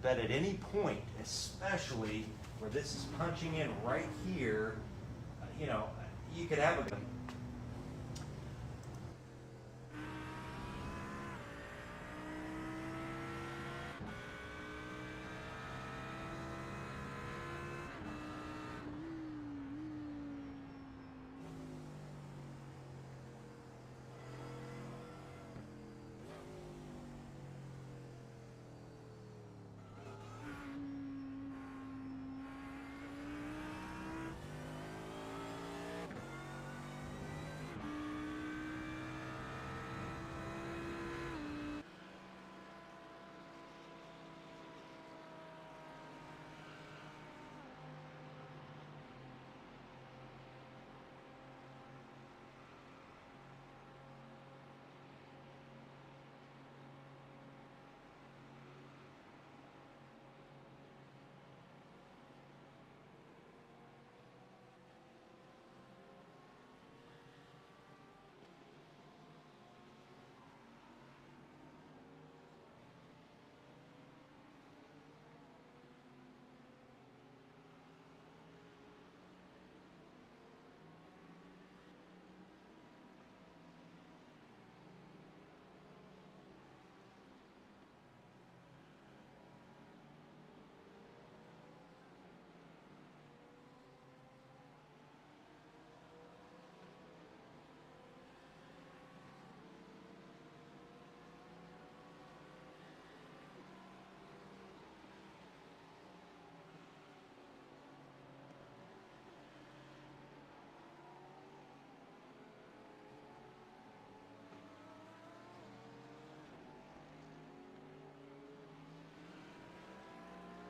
But at any point, especially where this is punching in right here, you know, you could have a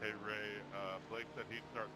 Hey Ray, Blake said he'd start.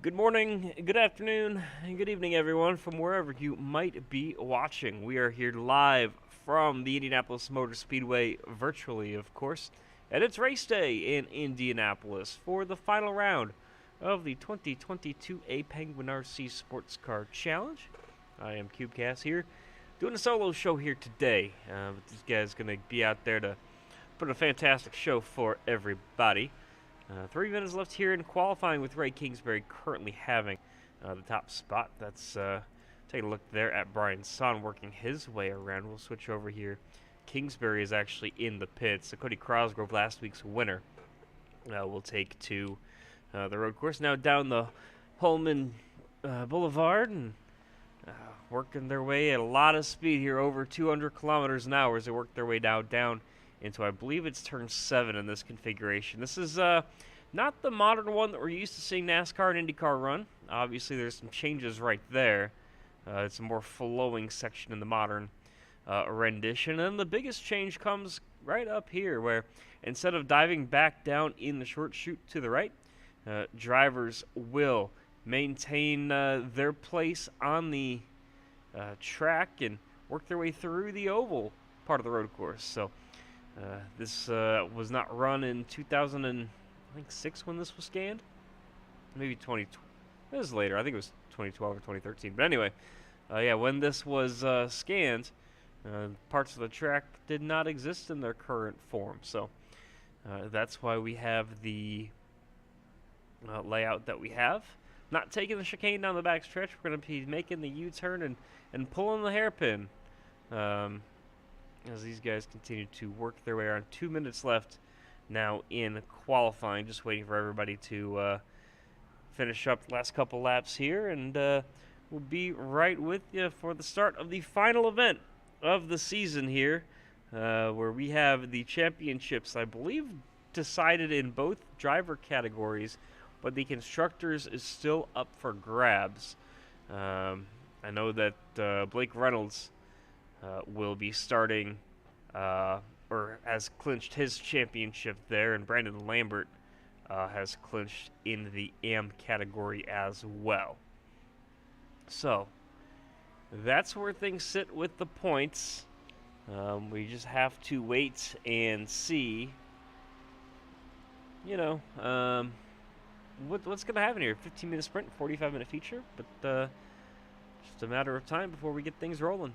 Good morning, good afternoon, and good evening, everyone, from wherever you might be watching. We are here live from the Indianapolis Motor Speedway, virtually, of course, and it's race day in Indianapolis for the final round of the 2022 A Penguin RC Sports Car Challenge. I am CubeCast here, doing a solo show here today. This guy's going to be out there to put a fantastic show for everybody. 3 minutes left here in qualifying with Ray Kingsbury currently having the top spot. That's take a look there at Brian Son working his way around. We'll switch over here. Kingsbury is actually in the pits. So Cody Crosgrove, last week's winner, will take to the road course. Now down the Holman Boulevard and working their way at a lot of speed here, over 200 kilometers an hour as they work their way down into, I believe it's turn 7 in this configuration. This is not the modern one that we're used to seeing NASCAR and IndyCar run. Obviously, there's some changes right there. It's a more flowing section in the modern rendition. And the biggest change comes right up here, where instead of diving back down in the short chute to the right, drivers will maintain their place on the track and work their way through the oval part of the road course. So this was not run in 2006 when this was scanned. Maybe 2012. It was later. I think it was 2012 or 2013. But anyway, yeah, when this was scanned, parts of the track did not exist in their current form. So that's why we have the layout that we have. Not taking the chicane down the back stretch. We're going to be making the U-turn and pulling the hairpin. As these guys continue to work their way around. 2 minutes left now in qualifying. Just waiting for everybody to finish up the last couple laps here. And we'll be right with you for the start of the final event of the season here, where we have the championships, I believe, decided in both driver categories, but the constructors is still up for grabs. I know that Blake Reynolds will be starting, or has clinched his championship there, and Brandon Lambert has clinched in the AM category as well. So, that's where things sit with the points. We just have to wait and see, what's going to happen here. 15-minute sprint, 45-minute feature, but just a matter of time before we get things rolling.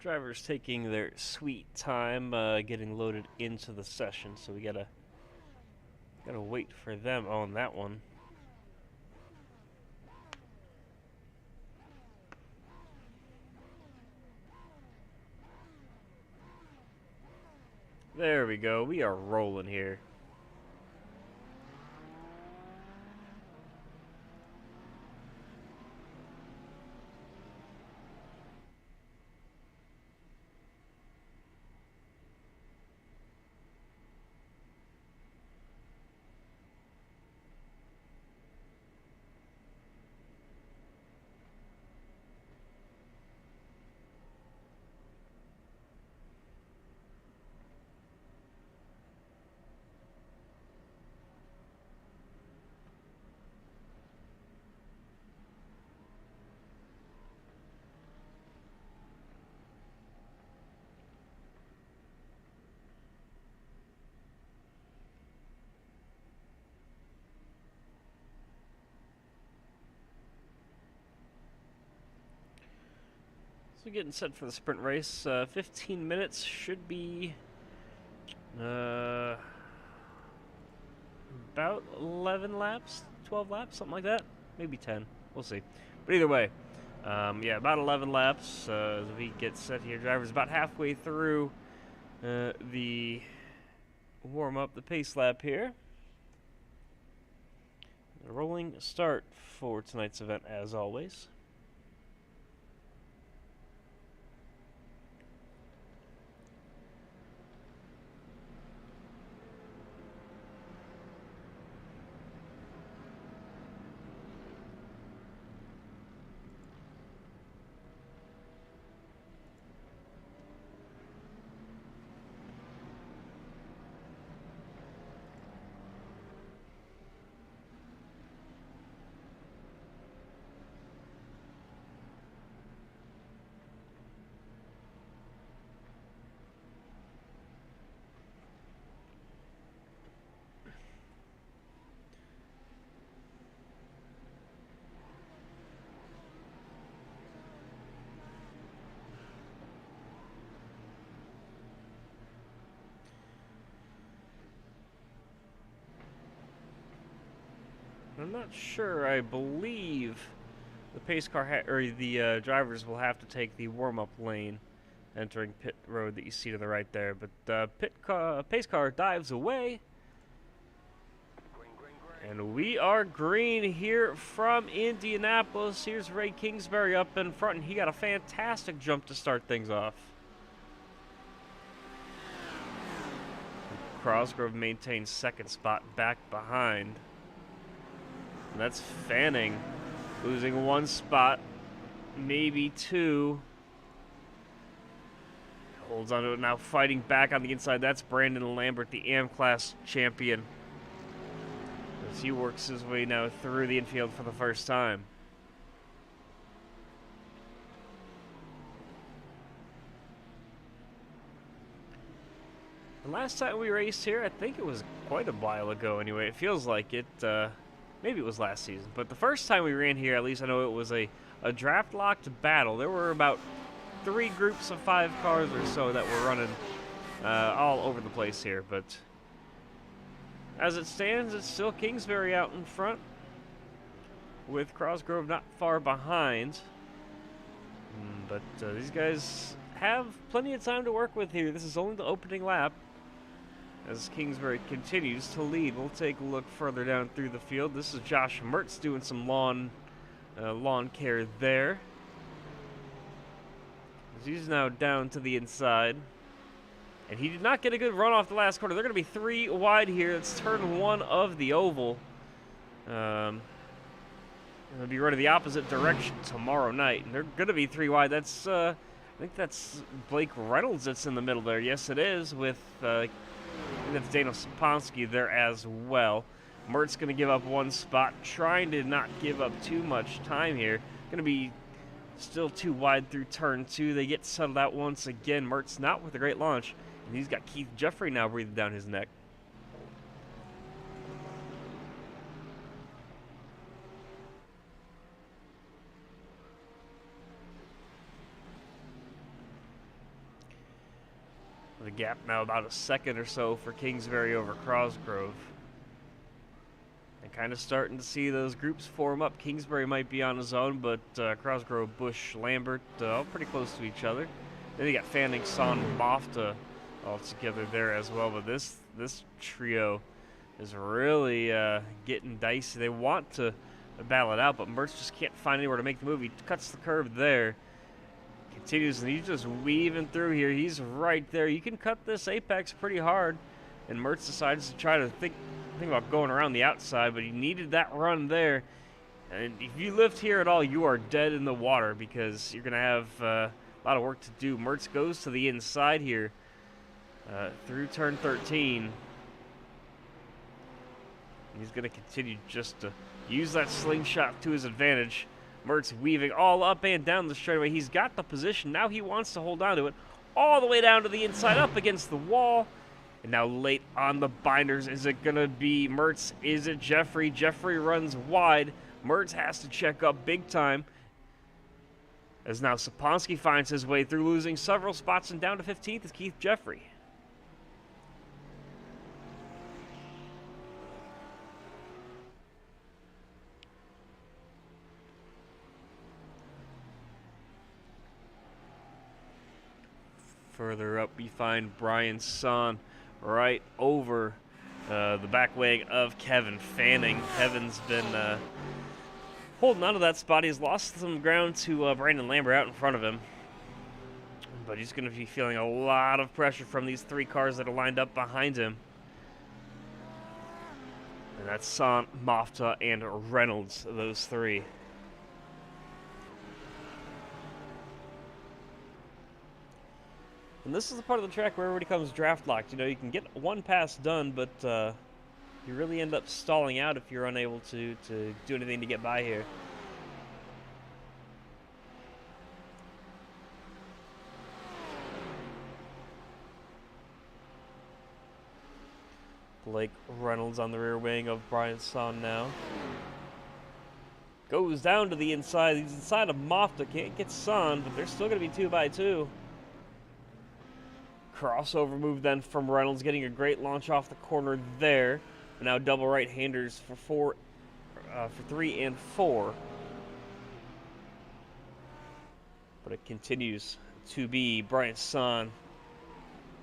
Drivers taking their sweet time getting loaded into the session, so we gotta wait for them on that one. There we go. We are rolling here. So getting set for the sprint race. 15 minutes should be about 11 laps, 12 laps, something like that. Maybe 10. We'll see. But either way, yeah, about 11 laps as we get set here. Driver's about halfway through the warm-up, the pace lap here. A rolling start for tonight's event, as always. I'm not sure. I believe the pace car or the drivers will have to take the warm-up lane, entering pit road that you see to the right there. But pace car dives away, and we are green here from Indianapolis. Here's Ray Kingsbury up in front, and he got a fantastic jump to start things off. Crosgrove maintains second spot back behind. And that's Fanning losing one spot, maybe two. Holds on to it now, fighting back on the inside. That's Brandon Lambert, the AM-Class champion, as he works his way now through the infield for the first time. The last time we raced here, I think it was quite a while ago anyway. It feels like it. Maybe it was last season, but the first time we ran here, at least I know it was a draft-locked battle. There were about 3 groups of 5 cars or so that were running all over the place here, but as it stands, it's still Kingsbury out in front, with Crosgrove not far behind. But these guys have plenty of time to work with here. This is only the opening lap. As Kingsbury continues to lead, we'll take a look further down through the field. This is Josh Mertz doing some lawn care there. As he's now down to the inside. And he did not get a good run off the last corner. They're going to be 3 wide here. It's turn 1 of the oval. Going to be running the opposite direction tomorrow night. And they're going to be 3 wide. That's, I think that's Blake Reynolds that's in the middle there. Yes, it is, with... I think that's Daniel Saponsky there as well. Mertz going to give up 1 spot, trying to not give up too much time here. Going to be still 2 wide through turn 2. They get settled out once again. Mertz not with a great launch, and he's got Keith Jeffrey now breathing down his neck. The gap now about a second or so for Kingsbury over Crosgrove. And kind of starting to see those groups form up. Kingsbury might be on his own, but Crosgrove, Bush, Lambert, all pretty close to each other. Then you got Fanning, Son, Mofta all together there as well. But this trio is really getting dicey. They want to battle it out, but Mertz just can't find anywhere to make the move. He cuts the curve there. Continues, and he's just weaving through here. He's right there. You can cut this apex pretty hard. And Mertz decides to try to think about going around the outside, but he needed that run there. And if you lift here at all, you are dead in the water because you're going to have a lot of work to do. Mertz goes to the inside here through turn 13. He's going to continue just to use that slingshot to his advantage. Mertz weaving all up and down the straightaway. He's got the position. Now he wants to hold on to it all the way down to the inside, up against the wall. And now late on the binders, is it going to be Mertz? Is it Jeffrey? Jeffrey runs wide. Mertz has to check up big time. As now Saponski finds his way through, losing several spots, and down to 15th is Keith Jeffrey. Further up, we find Brian Son right over the back wing of Kevin Fanning. Kevin's been holding on to that spot. He's lost some ground to Brandon Lambert out in front of him. But he's going to be feeling a lot of pressure from these three cars that are lined up behind him. And that's Son, Mofta, and Reynolds, those three. And this is the part of the track where everybody comes draft locked. You know, you can get one pass done, but you really end up stalling out if you're unable to do anything to get by here. Blake Reynolds on the rear wing of Brian Son now. Goes down to the inside. He's inside of Mofta. Can't get Son, but they're still going to be 2x2. Crossover move then from Reynolds, getting a great launch off the corner there. But now double right-handers for 3 and 4. But it continues to be Brian Son,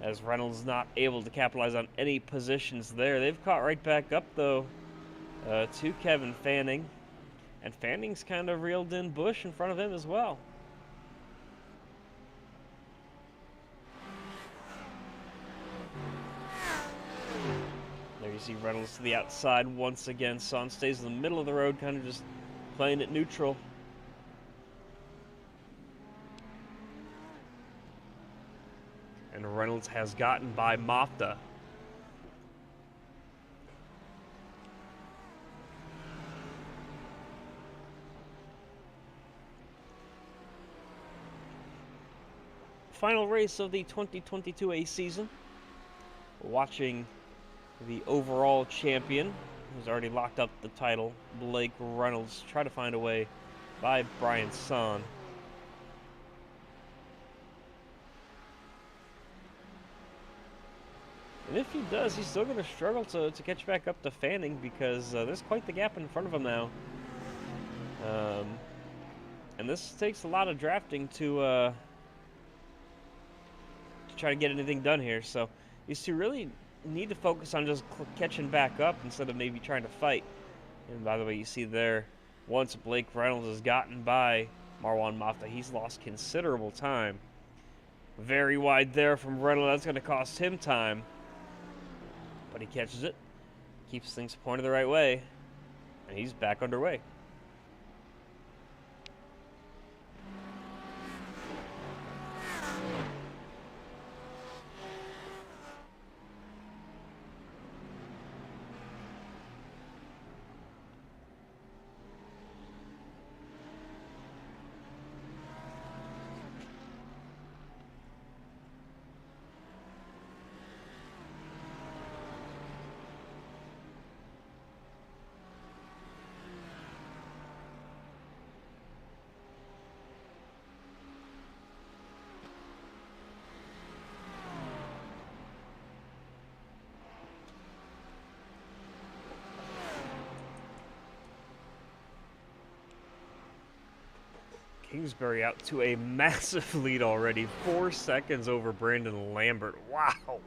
as Reynolds not able to capitalize on any positions there. They've caught right back up, though, to Kevin Fanning. And Fanning's kind of reeled in Bush in front of him as well. There you see Reynolds to the outside once again. Son stays in the middle of the road, kind of just playing it neutral. And Reynolds has gotten by Mofta. Final race of the 2022A season. We're watching the overall champion, who's already locked up the title, Blake Reynolds, try to find a way by Brian Son. And if he does, he's still going to struggle to catch back up to Fanning, because there's quite the gap in front of him now. And this takes a lot of drafting to try to get anything done here. So these two really need to focus on just catching back up instead of maybe trying to fight. And by the way, you see there, once Blake Reynolds has gotten by Marwan Mofta, he's lost considerable time. Very wide there from Reynolds. That's going to cost him time. But he catches it, keeps things pointed the right way, and he's back underway. Kingsbury out to a massive lead already. 4 seconds over Brandon Lambert. Wow.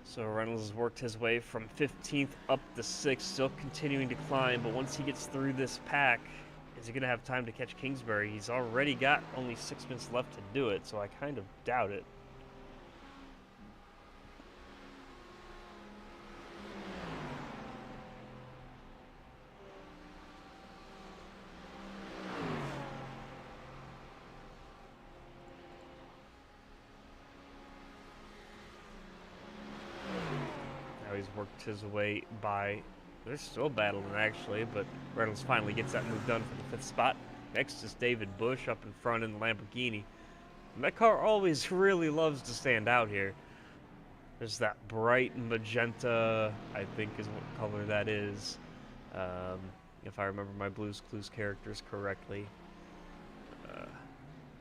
So Reynolds has worked his way from 15th up to 6th, still continuing to climb, but once he gets through this pack, is he going to have time to catch Kingsbury? He's already got only 6 minutes left to do it, so I kind of doubt it. He's worked his way by. They're still battling actually, but Reynolds finally gets that move done for the 5th spot. Next is David Bush up in front in the Lamborghini. And that car always really loves to stand out here. There's that bright magenta, I think is what color that is, if I remember my Blue's Clues characters correctly.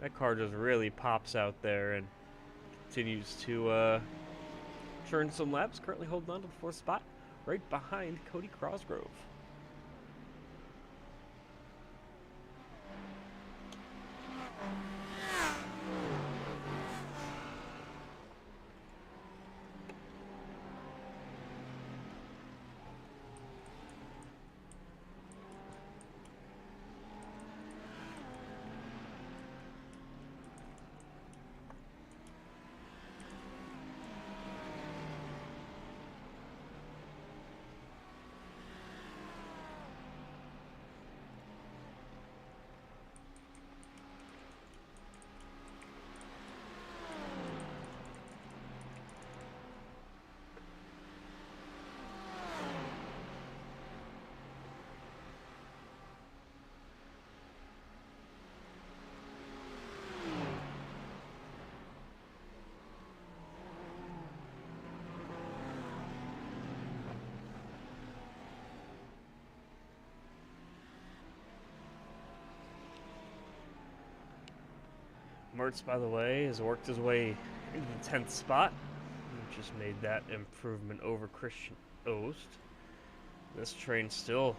That car just really pops out there and continues to churn some laps, currently holding on to the 4th spot, right behind Cody Crosgrove. Mertz, by the way, has worked his way into the 10th spot. He just made that improvement over Christian Ost. This train still,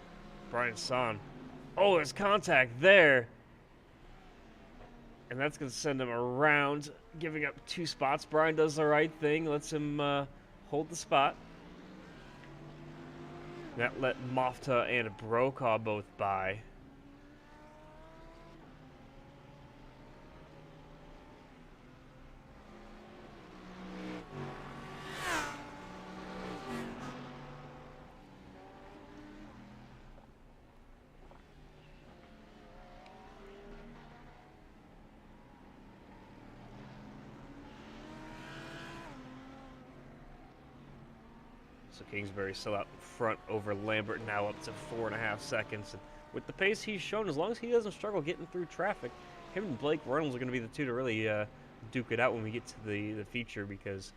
Brian Son. Oh, there's contact there. And that's going to send him around, giving up 2 spots. Brian does the right thing, lets him hold the spot. That let Mofta and Brokaw both by. So Kingsbury still out in front over Lambert, now up to 4.5 seconds. And with the pace he's shown, as long as he doesn't struggle getting through traffic, him and Blake Reynolds are going to be the two to really duke it out when we get to the feature, because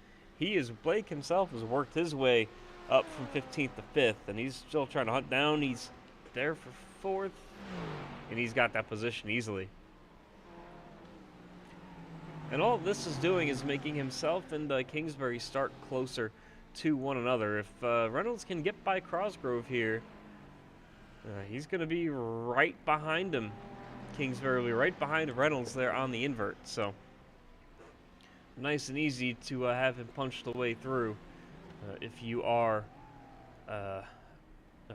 Blake himself has worked his way up from 15th to 5th, and he's still trying to hunt down. He's there for 4th, and he's got that position easily. And all this is doing is making himself and Kingsbury start closer to one another. If Reynolds can get by Crosgrove here, he's going to be right behind him. Kingsbury will be right behind Reynolds there on the invert. So nice and easy to have him punch the way through if you are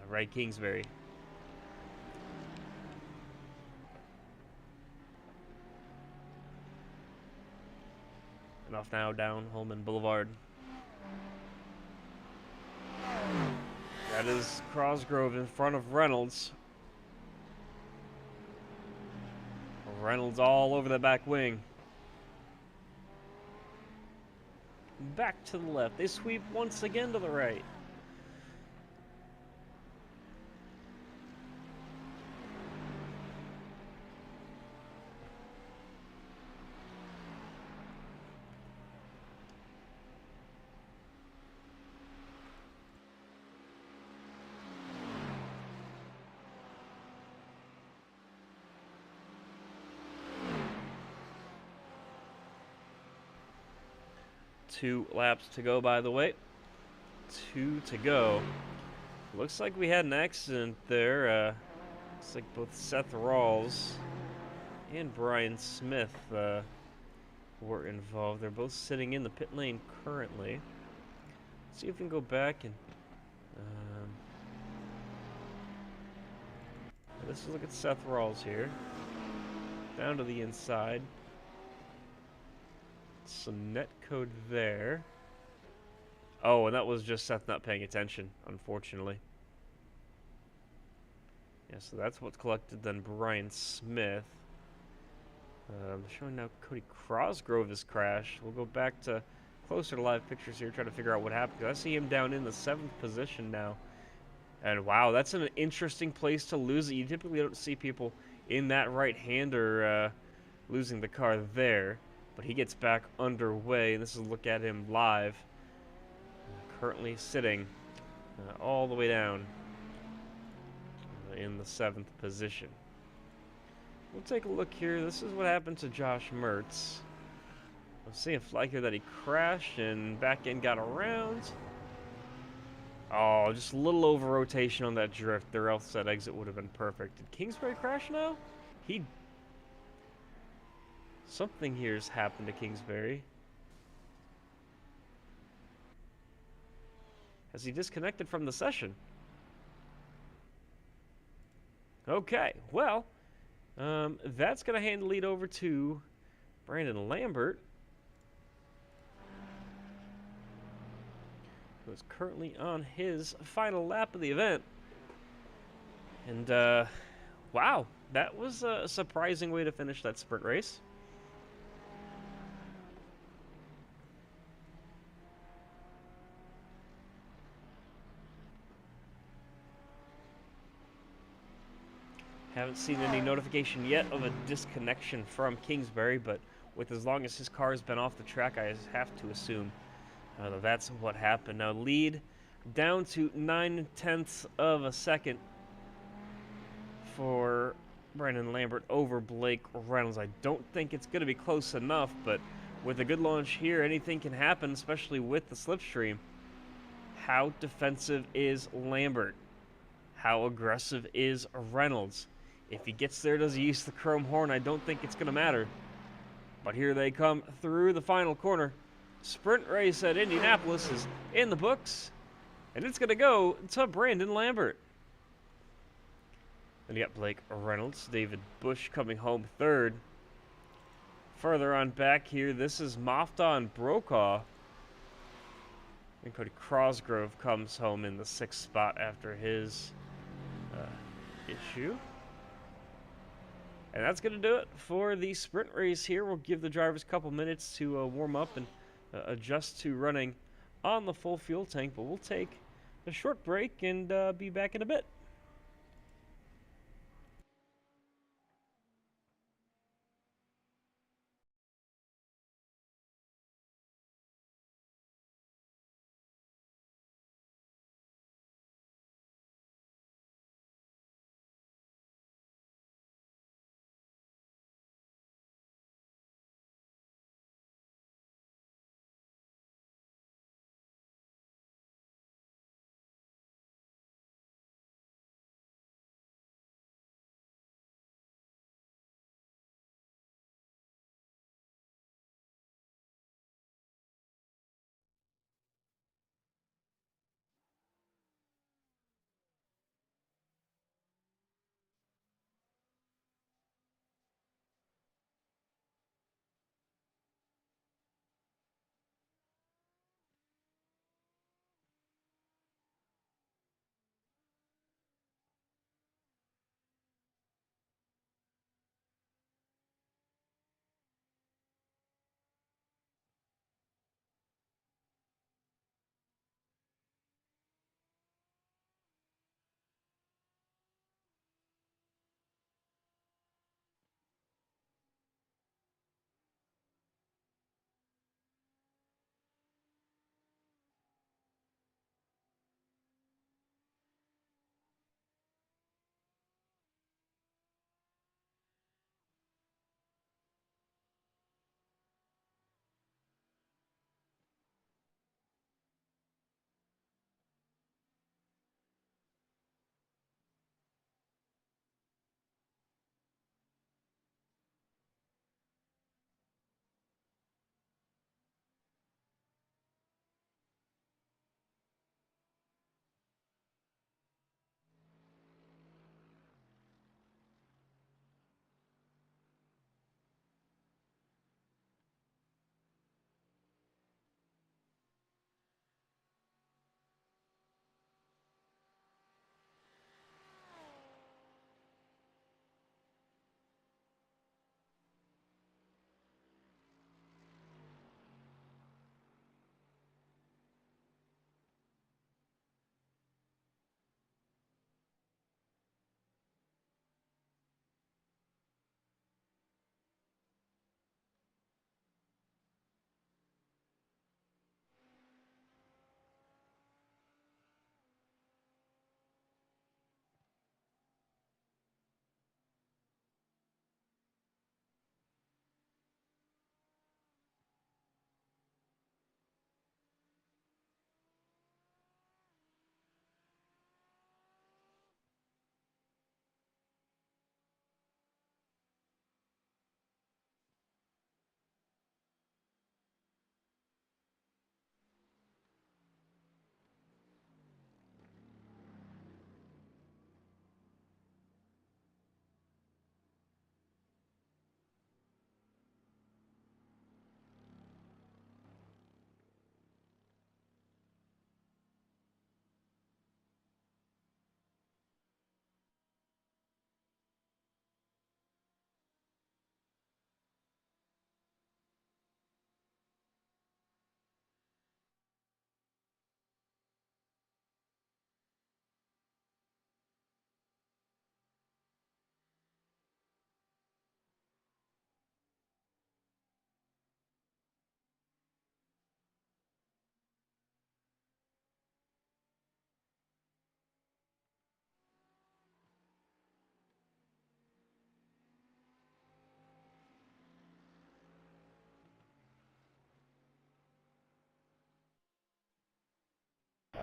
Ray Kingsbury. And off now down Holman Boulevard. that is Cosgrove in front of Reynolds. Reynolds all over the back wing. Back to the left. They sweep once again to the right. Two laps to go, by the way. 2 to go. Looks like we had an accident there. Looks like both Seth Rawls and Brian Smith were involved. They're both sitting in the pit lane currently. Let's see if we can go back and let's look at Seth Rawls here. Down to the inside. Some net code there. Oh, and that was just Seth not paying attention, unfortunately. Yeah, so that's what's collected then Brian Smith. Showing now Cody Cosgrove has crashed. We'll go back to closer to live pictures here, try to figure out what happened. I see him down in the 7th position now. And wow, that's an interesting place to lose it. You typically don't see people in that right-hander losing the car there. But he gets back underway, and this is a look at him live. Currently sitting all the way down in the 7th position. We'll take a look here. This is what happened to Josh Mertz. I'll see a flag here that he crashed and back end got around. Oh, just a little over rotation on that drift, or else that exit would have been perfect. Did Kingsbury crash now? Something here's happened to Kingsbury. Has he disconnected from the session? Okay, well, that's going to hand the lead over to Brandon Lambert, who is currently on his final lap of the event. And, wow, that was a surprising way to finish that sprint race. Haven't seen any notification yet of a disconnection from Kingsbury, but with as long as his car has been off the track, I have to assume that's what happened. Now lead down to 9/10 of a second for Brandon Lambert over Blake Reynolds. I don't think it's going to be close enough, but with a good launch here, anything can happen, especially with the slipstream. How defensive is Lambert? How aggressive is Reynolds? If he gets there, does he use the chrome horn? I don't think it's going to matter. But here they come through the final corner. Sprint race at Indianapolis is in the books, and it's going to go to Brandon Lambert. Then you got Blake Reynolds, David Bush coming home third. Further on back here, this is Mofta and Brokaw. And Cody Cosgrove comes home in the 6th spot after his issue. And that's going to do it for the sprint race here. We'll give the drivers a couple minutes to warm up and adjust to running on the full fuel tank. But we'll take a short break and be back in a bit.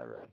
Irvine.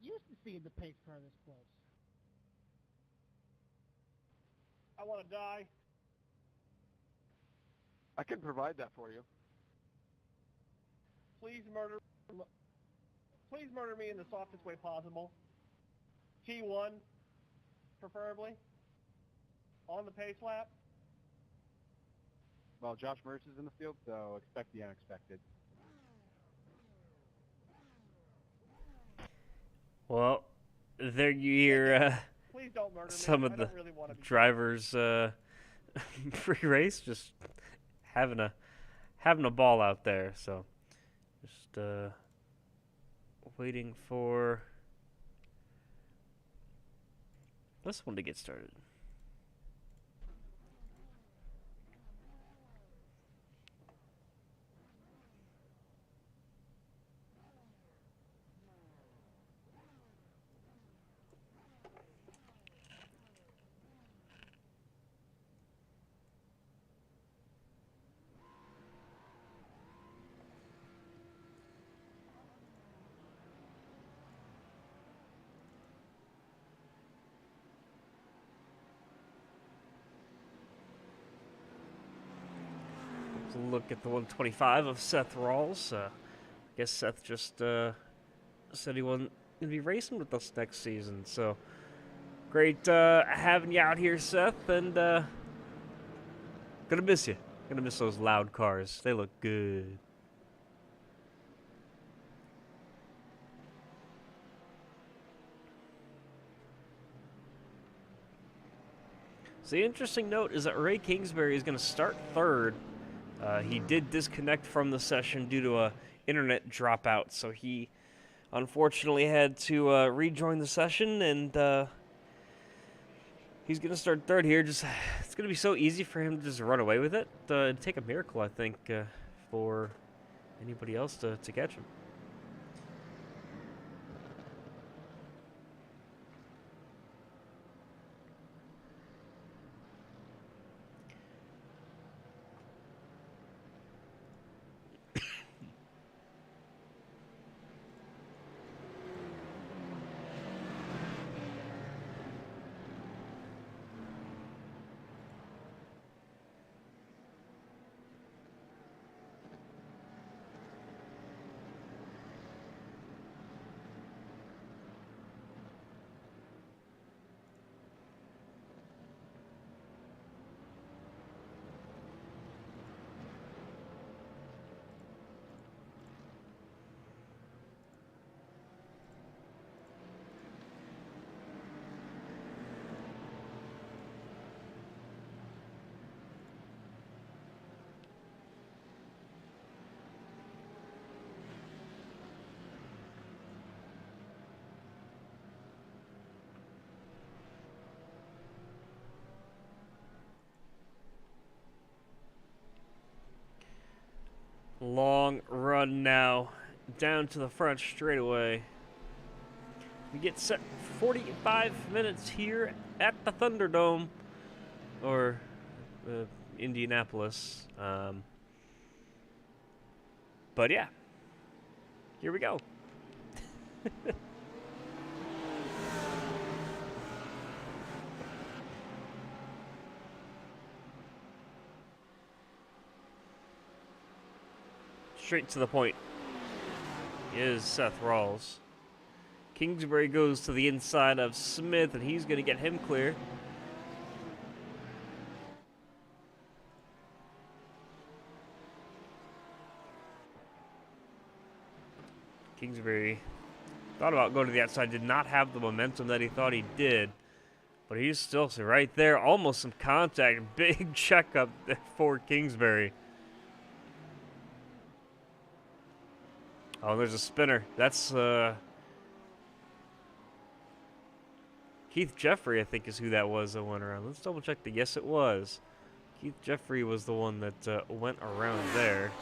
used to seeing the pace car this close. I want to die. I can provide that for you. Please murder me in the softest way possible. T1, preferably. On the pace lap. Well, Josh Merce is in the field, so expect the unexpected. Well, there you hear Please don't murder some me. of I the don't really want to be drivers pre-race, just having a ball out there. So just waiting for this one to get started. Look at the 125 of Seth Rawls. I guess Seth just said he wasn't going to be racing with us next season. So great having you out here, Seth, and gonna miss you. Gonna miss those loud cars. They look good. So the interesting note is that Ray Kingsbury is going to start third. He did disconnect from the session due to a internet dropout, so he unfortunately had to rejoin the session, and he's going to start third here. Just it's going to be so easy for him to just run away with it. It'd take a miracle, I think, for anybody else to catch him. Long run now down to the front straightaway. We get set for 45 minutes here at the Thunderdome, or Indianapolis. But yeah, here we go. Straight to the point is Seth Rawls. Kingsbury goes to the inside of Smith, and he's going to get him clear. Kingsbury thought about going to the outside, did not have the momentum that he thought he did, but he's still right there, almost some contact. Big checkup for Kingsbury. Oh, there's a spinner. That's Keith Jeffrey, I think, is who that was that went around. Let's double check that. Yes, it was. Keith Jeffrey was the one that went around there.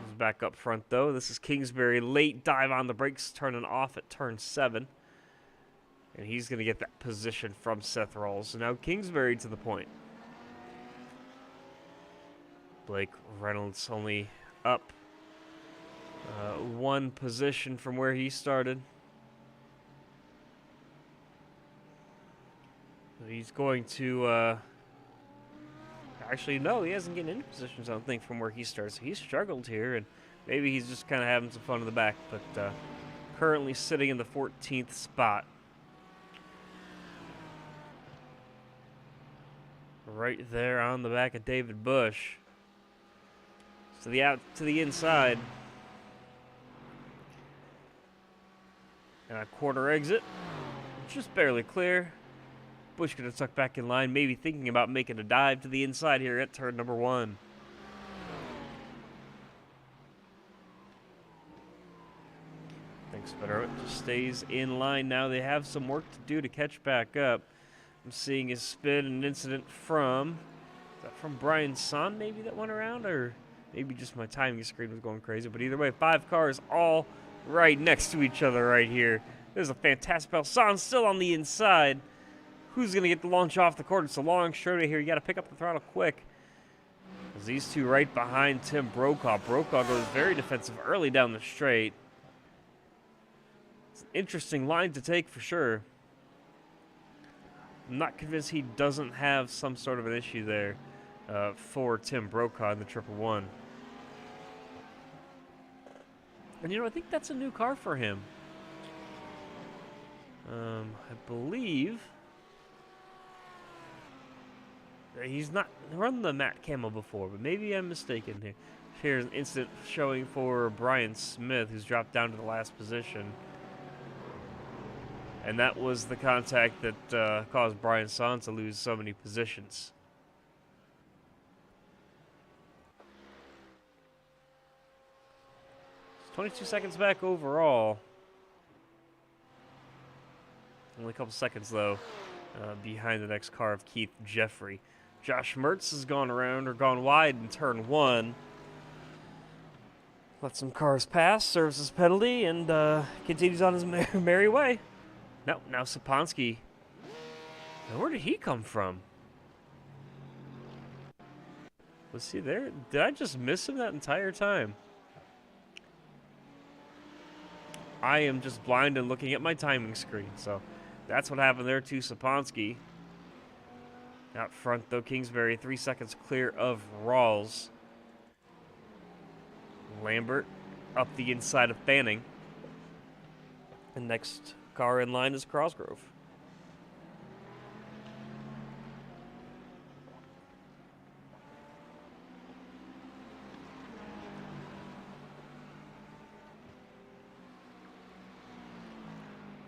He's back up front, though. This is Kingsbury. Late dive on the brakes, turning off at turn 7. And he's going to get that position from Seth Rawls. So now Kingsbury to the point. Blake Reynolds only up One position from where he started. He's going to, actually, no, he hasn't gotten any positions, I don't think, from where he starts. He's struggled here, and maybe he's just kind of having some fun in the back, but currently sitting in the 14th spot. Right there on the back of David Bush. To the inside. And a quarter exit. Just barely clear. Bush could have tucked back in line, maybe thinking about making a dive to the inside here at turn number 1. Thanks, Federer. Just stays in line now. They have some work to do to catch back up. I'm seeing his spin, an incident from, is that from Brian Son maybe that went around, or maybe just my timing screen was going crazy. But either way, 5 cars all right next to each other right here. There's a fantastic battle. Son still on the inside. Who's going to get the launch off the court? It's a long straightaway here. You got to pick up the throttle quick. As these two right behind Tim Brokaw. Brokaw goes very defensive early down the straight. It's an interesting line to take for sure. I'm not convinced he doesn't have some sort of an issue there for Tim Brokaw in the 111. And I think that's a new car for him. I believe he's not run the matte camo before, but maybe I'm mistaken here. Here's an incident showing for Brian Smith, who's dropped down to the last position. And that was the contact that caused Brian Son to lose so many positions. 22 seconds back overall. Only a couple seconds, though, behind the next car of Keith Jeffrey. Josh Mertz has gone around, or gone wide in turn 1. Let some cars pass, serves his penalty, and continues on his merry way. No, now Saponsky. Now, where did he come from? Was he there? Did I just miss him that entire time? I am just blind and looking at my timing screen, so that's what happened there to Saponsky. Out front, though, Kingsbury 3 seconds clear of Rawls. Lambert up the inside of Fanning. And next car in line is Cosgrove.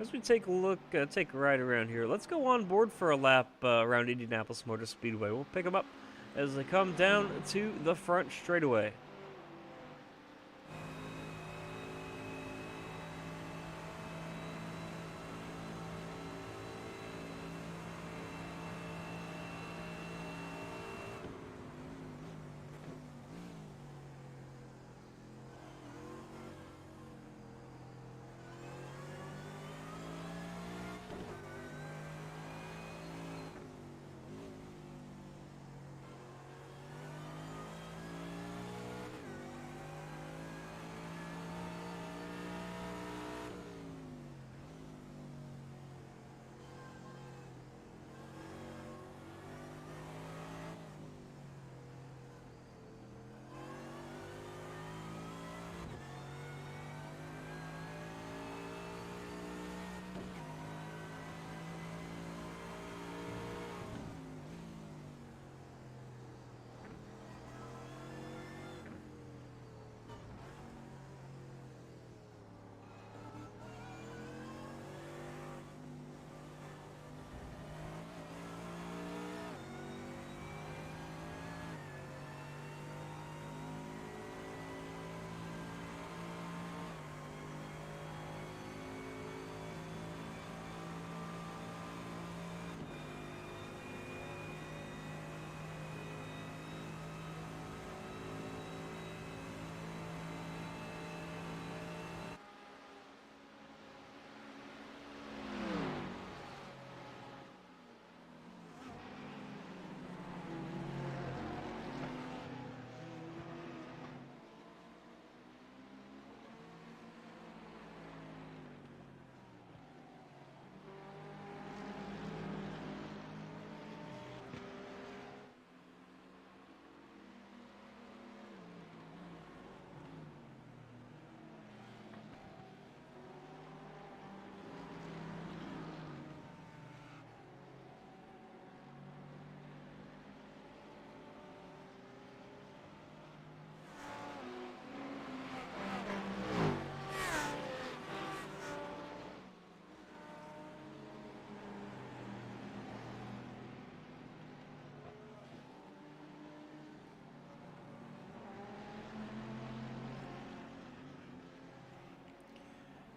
As we take a look, take a ride around here, let's go on board for a lap around Indianapolis Motor Speedway. We'll pick them up as they come down to the front straightaway.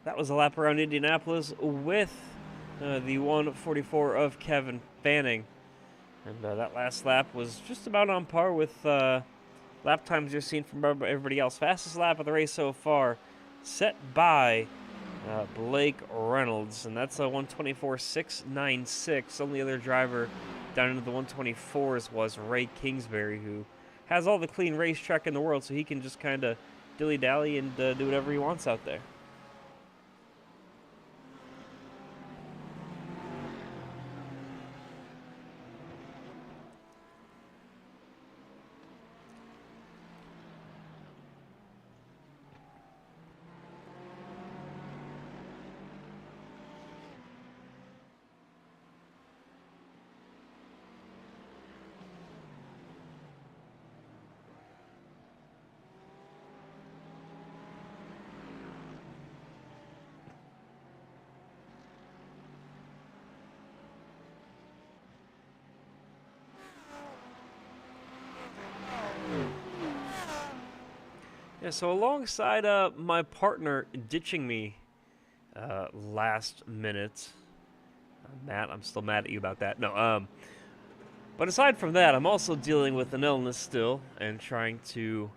that was a lap around Indianapolis with the 144 of Kevin Fanning. And that last lap was just about on par with lap times you're seeing from everybody else. Fastest lap of the race so far, set by Blake Reynolds, and that's a 124.696. Only other driver down into the 124s was Ray Kingsbury, who has all the clean racetrack in the world, so he can just kind of dilly-dally and do whatever he wants out there. Yeah, so alongside my partner ditching me last minute, Matt, I'm still mad at you about that. No, but aside from that, I'm also dealing with an illness still and trying to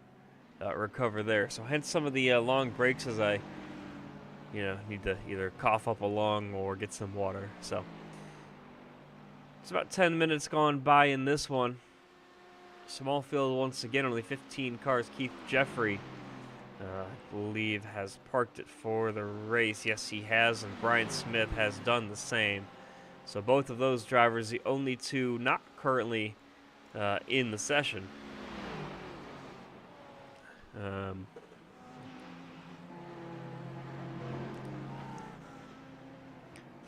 recover there. So hence some of the long breaks as I, need to either cough up a lung or get some water. So it's about 10 minutes gone by in this one. Small field once again, only 15 cars. Keith Jeffrey, I believe, has parked it for the race. Yes, he has, and Brian Smith has done the same. So both of those drivers, the only two not currently in the session.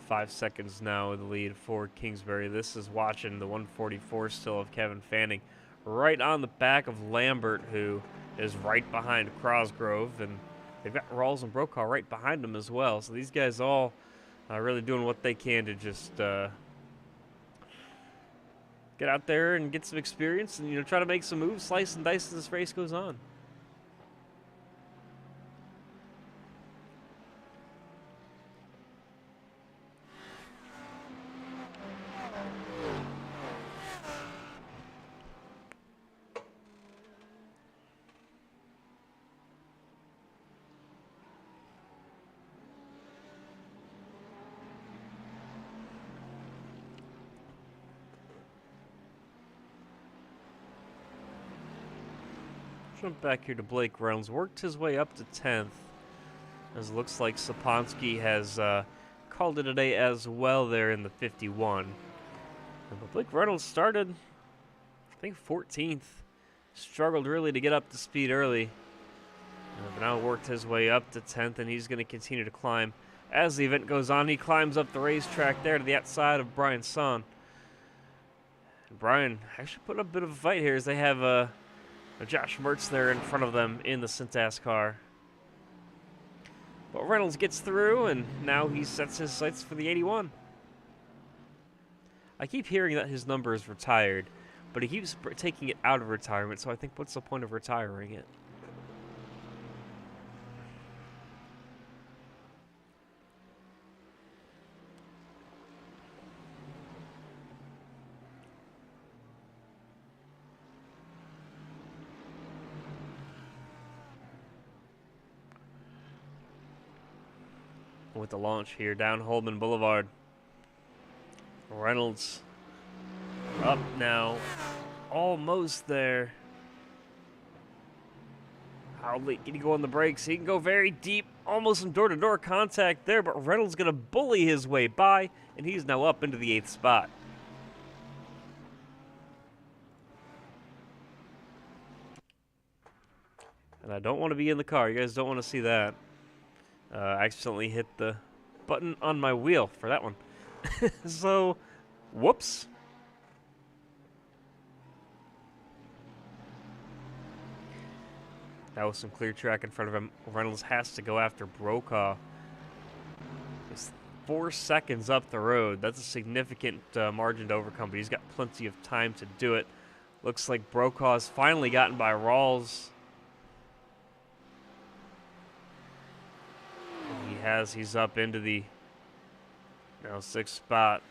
5 seconds now in the lead for Kingsbury. This is watching the 144 still of Kevin Fanning, right on the back of Lambert, who is right behind Crosgrove, and they've got Rawls and Brokaw right behind them as well. So these guys all really doing what they can to just get out there and get some experience and try to make some moves, slice and dice as this race goes on. Jump back here to Blake Reynolds. Worked his way up to 10th. As it looks like Saponsky has called it a day as well there in the 51. But Blake Reynolds started, I think, 14th. Struggled really to get up to speed early. But now worked his way up to 10th, and he's going to continue to climb. As the event goes on, he climbs up the racetrack there to the outside of Brian Son. And Brian actually put up a bit of a fight here as they have Josh Mertz there in front of them in the Cintas car. But Reynolds gets through, and now he sets his sights for the 81. I keep hearing that his number is retired, but he keeps taking it out of retirement, so I think what's the point of retiring it? With the launch here down Holman Boulevard. Reynolds up now, almost there. How late can he go on the brakes? He can go very deep, almost some door-to-door contact there, but Reynolds going to bully his way by, and he's now up into the 8th spot. And I don't want to be in the car. You guys don't want to see that. I accidentally hit the button on my wheel for that one. So, whoops. That was some clear track in front of him. Reynolds has to go after Brokaw. It's 4 seconds up the road. That's a significant margin to overcome, but he's got plenty of time to do it. Looks like Brokaw's finally gotten by Rawls. He has. He's up into the now 6th spot.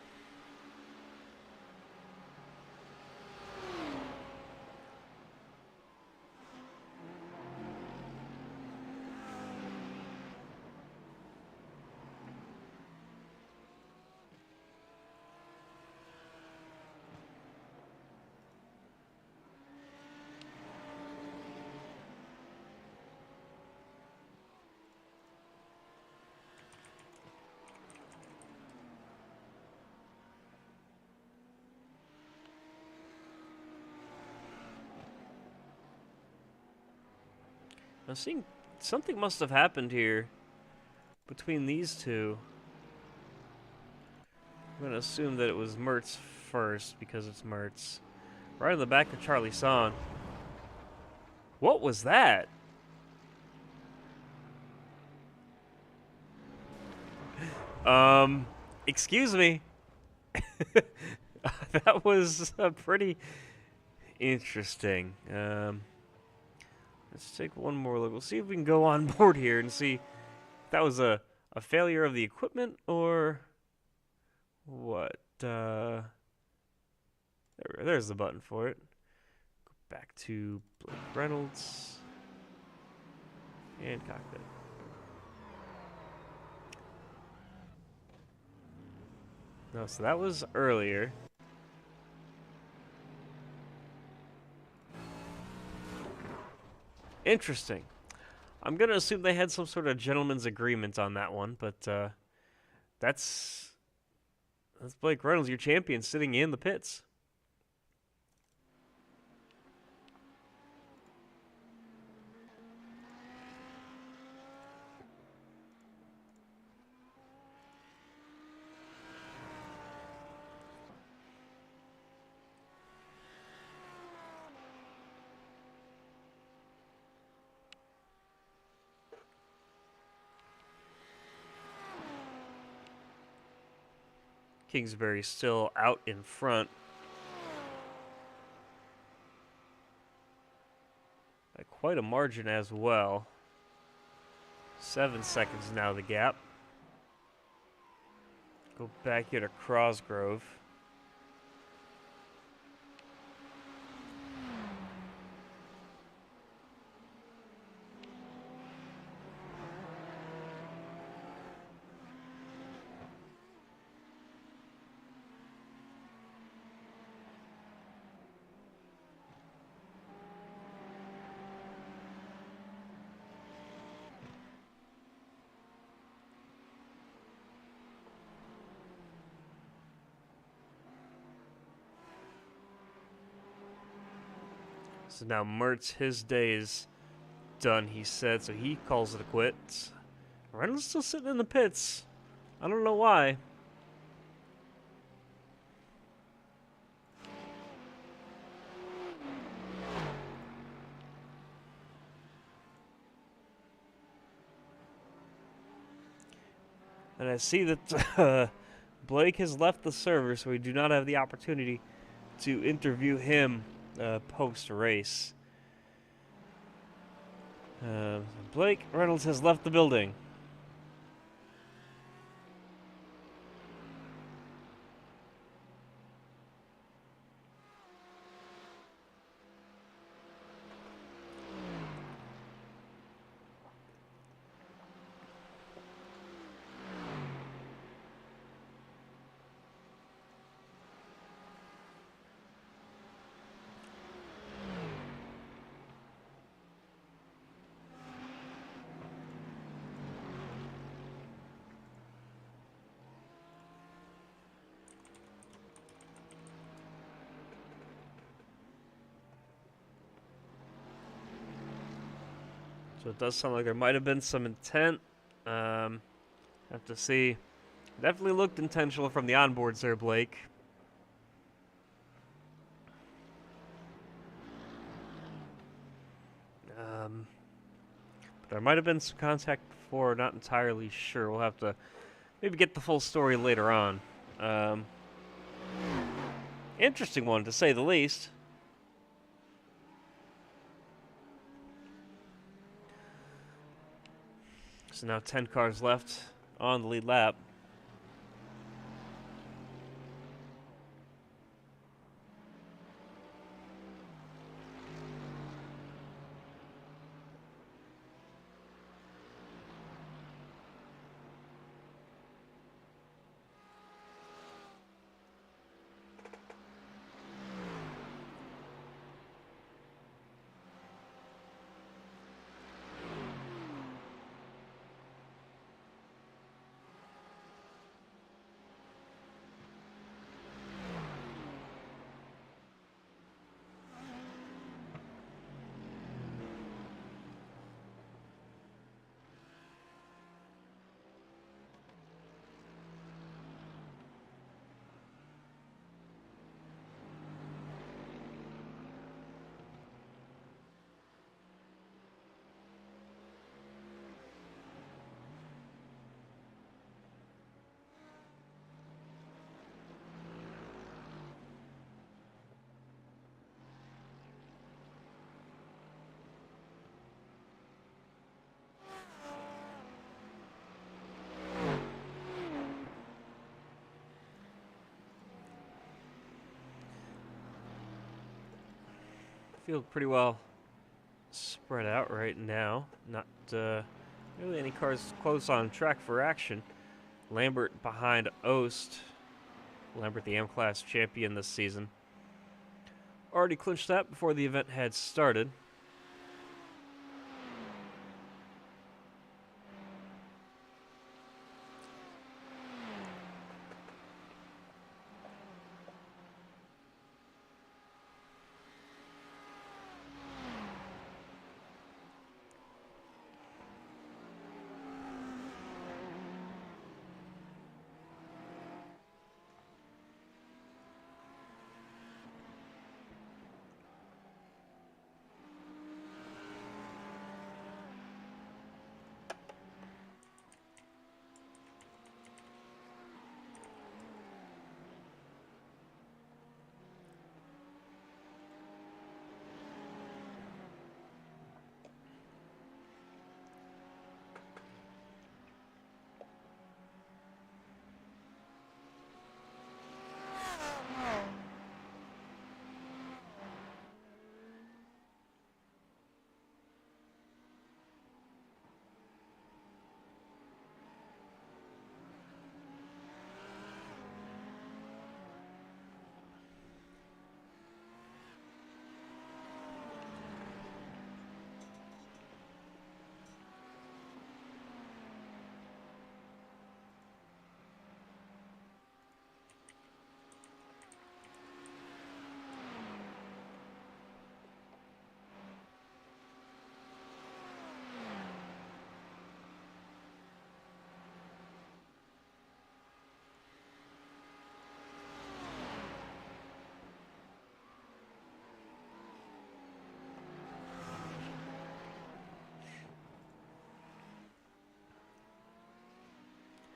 I'm seeing something must have happened here between these two. I'm going to assume that it was Mertz first because it's Mertz. Right in the back of Charlie Son. What was that? Excuse me. That was pretty interesting. Let's take one more look. We'll see if we can go on board here and see if that was a failure of the equipment or what. There's the button for it. Go back to Blake Reynolds and cockpit. No, so that was earlier. Interesting. I'm going to assume they had some sort of gentleman's agreement on that one, but that's Blake Reynolds, your champion, sitting in the pits. Kingsbury still out in front by quite a margin as well. 7 seconds now the gap. Go back here to Crosgrove. So now Mertz, his day is done, he said, so he calls it a quit. Reynolds still sitting in the pits. I don't know why. And I see that Blake has left the server, so we do not have the opportunity to interview him post-race. Blake Reynolds has left the building. So it does sound like there might have been some intent. Have to see. Definitely looked intentional from the onboards there, Blake. But there might have been some contact before, not entirely sure. We'll have to maybe get the full story later on. Interesting one, to say the least. So now 10 cars left on the lead lap. Field pretty well spread out right now. Not really any cars close on track for action. Lambert behind Ost. Lambert, the M-Class champion this season. Already clinched that before the event had started.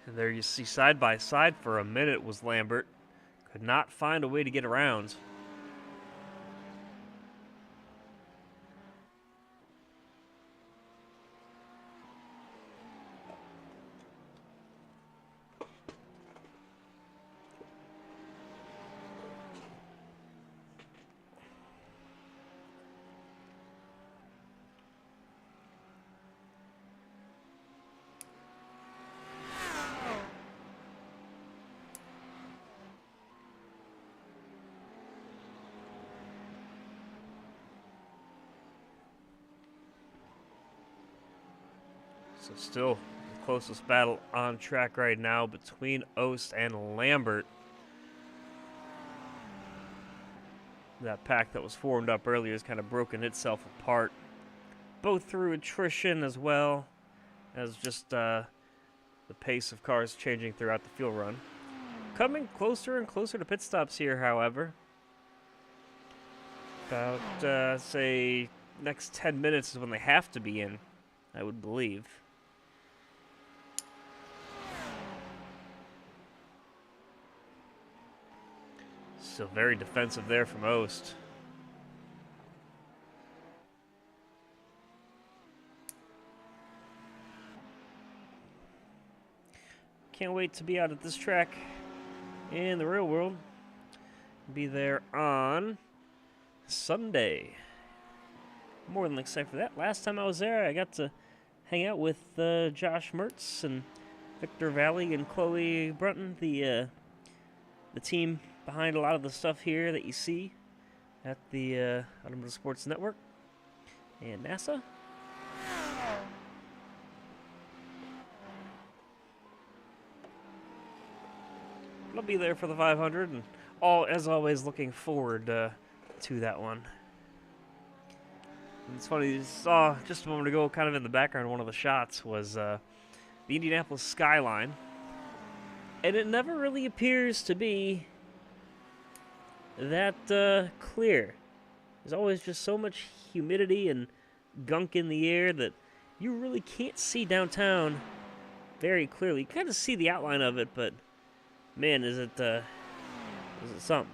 And there you see side by side for a minute was Lambert. Could not find a way to get around. So still the closest battle on track right now between Ost and Lambert. That pack that was formed up earlier has kind of broken itself apart, both through attrition as well as just the pace of cars changing throughout the fuel run. Coming closer and closer to pit stops here, however. About, say, next 10 minutes is when they have to be in, I would believe. Still very defensive there from Ost. can't wait to be out at this track in the real world. Be there on Sunday. More than excited for that. Last time I was there, I got to hang out with Josh Mertz and Victor Valley and Chloe Brunton, the team behind a lot of the stuff here that you see at the Automotive Sports Network and NASA. I'll be there for the 500, and as always, looking forward to that one. And it's funny, you saw just a moment ago, kind of in the background, one of the shots was the Indianapolis skyline, and it never really appears to be that clear. There's always just so much humidity and gunk in the air that you really can't see downtown very clearly. You kind of see the outline of it, but man, is it something?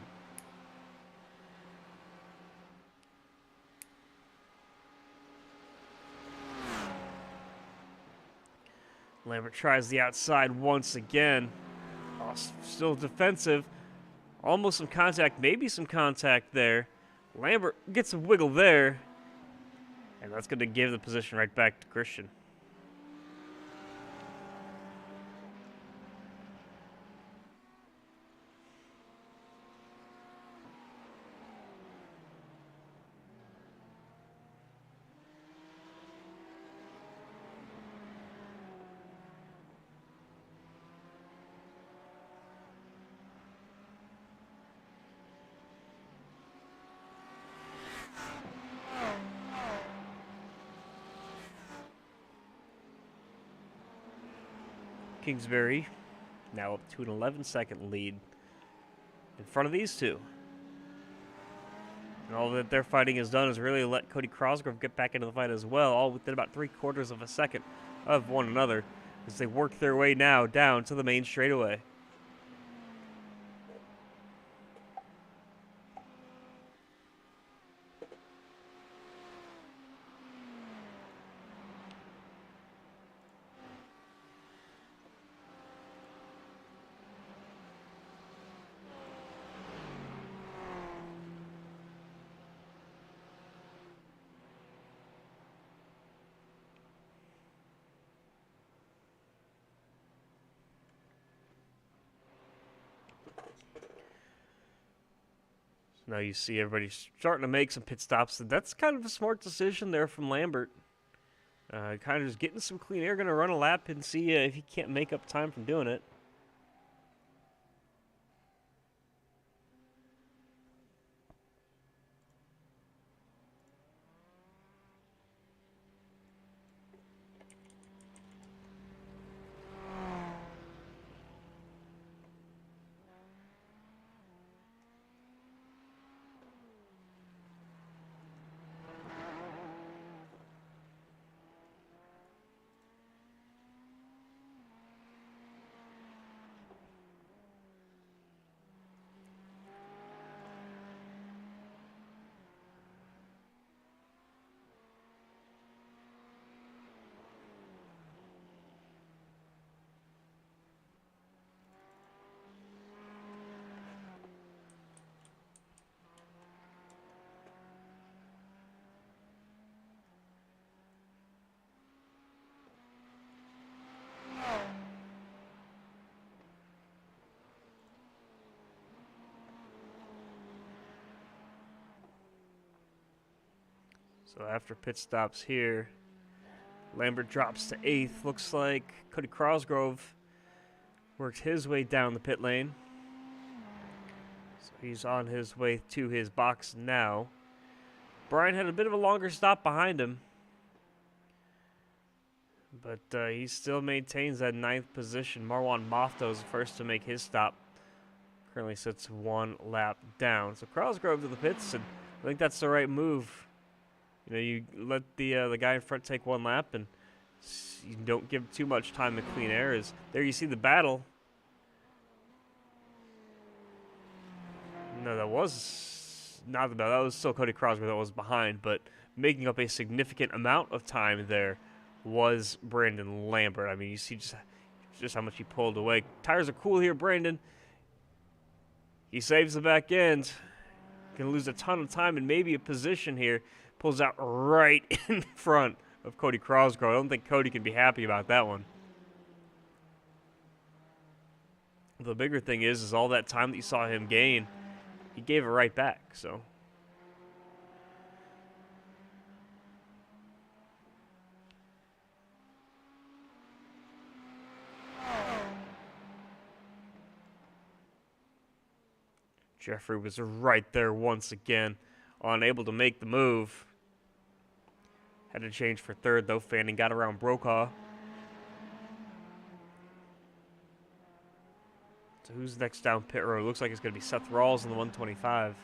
Lambert tries the outside once again. Oh, still defensive. Almost some contact, maybe some contact there. Lambert gets a wiggle there. And that's going to give the position right back to Christian. Kingsbury now up to an 11-second lead in front of these two. And all that their fighting has done is really let Cody Crosgrove get back into the fight as well, all within about 3/4 of a second of one another as they work their way now down to the main straightaway. Now you see everybody starting to make some pit stops, and that's kind of a smart decision there from Lambert. Kind of just getting some clean air, going to run a lap and see if he can't make up time from doing it. So after pit stops here, Lambert drops to 8th. Looks like Cody Crosgrove worked his way down the pit lane. So he's on his way to his box now. Brian had a bit of a longer stop behind him, but he still maintains that 9th position. Marwan Mofto is the first to make his stop. Currently sits one lap down. So Crosgrove to the pits, and I think that's the right move. You know, you let the guy in front take one lap, and you don't give too much time to clean air. There you see the battle. No, that was not the battle. That was still Cody Crosgrove that was behind, but making up a significant amount of time there was Brandon Lambert. I mean, you see just Just how much he pulled away. Tires are cool here, Brandon. He saves the back end. Gonna lose a ton of time and maybe a position here. Pulls out right in front of Cody Crosgrove. I don't think Cody can be happy about that one. The bigger thing is all that time that you saw him gain, he gave it right back, so. Jeffrey was right there once again, unable to make the move. Had to change for third, though. Fanning got around Brokaw. So who's next down pit road? Looks like it's going to be Seth Rawls in the 125.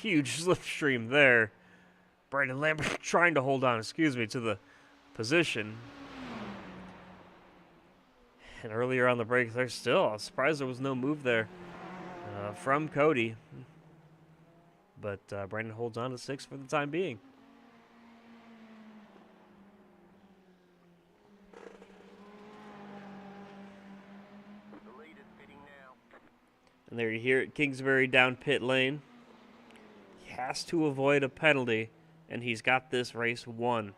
Huge slipstream there. Brandon Lambert trying to hold on, to the position. And earlier on the break, I was surprised there was no move there from Cody. But Brandon holds on to 6 for the time being. And there you hear it, Kingsbury down pit lane. He has to avoid a penalty, and he's got this race won.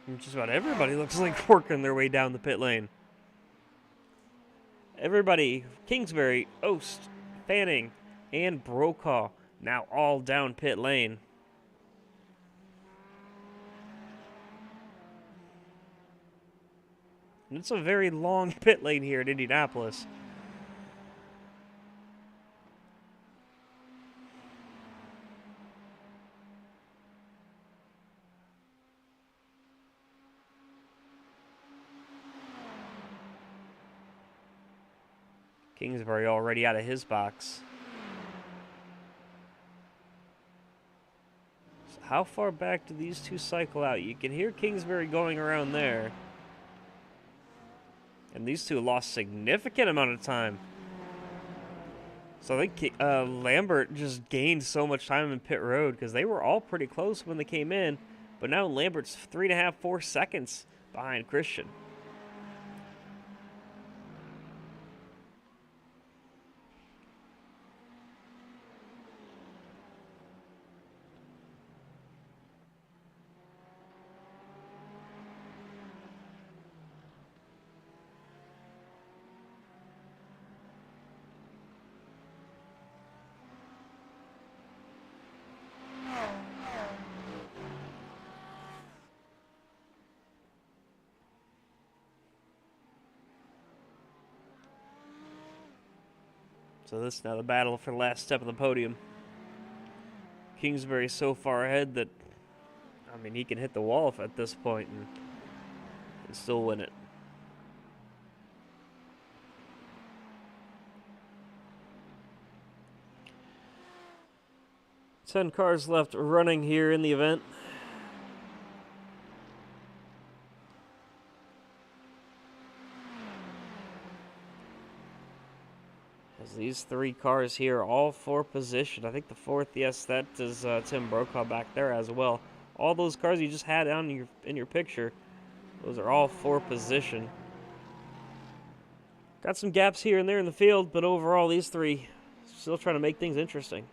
And just about everybody looks like working their way down the pit lane. Everybody, Kingsbury, Ost, Fanning, and Brokaw, now all down pit lane. And it's a very long pit lane here at Indianapolis. Kingsbury already out of his box. So how far back do these two cycle out? You can hear Kingsbury going around there. And these two lost significant amount of time. So I think Lambert just gained so much time in pit road because they were all pretty close when they came in. But now Lambert's 3.5, 4 seconds behind Christian. So this is now the battle for the last step of the podium. Kingsbury so far ahead that, I mean, he can hit the wall at this point and still win it. Ten cars left running here in the event. These 3 cars here, all for position. I think the 4th, yes, that is Tim Brokaw back there as well. All those cars you just had on in your picture, those are all for position. Got some gaps here and there in the field, but overall these 3 still trying to make things interesting.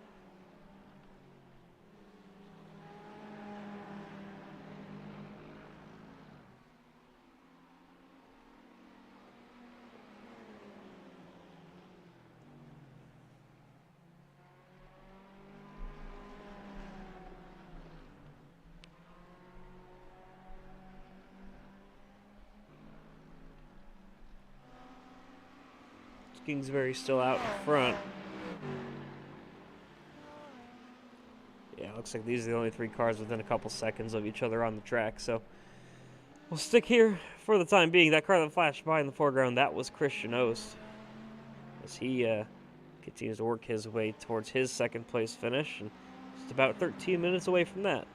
Kingsbury still out in front. Yeah, looks like these are the only 3 cars within a couple seconds of each other on the track, so we'll stick here for the time being. That car that flashed by in the foreground, that was Christian Ost. as he continues to work his way towards his second place finish, and just about 13 minutes away from that.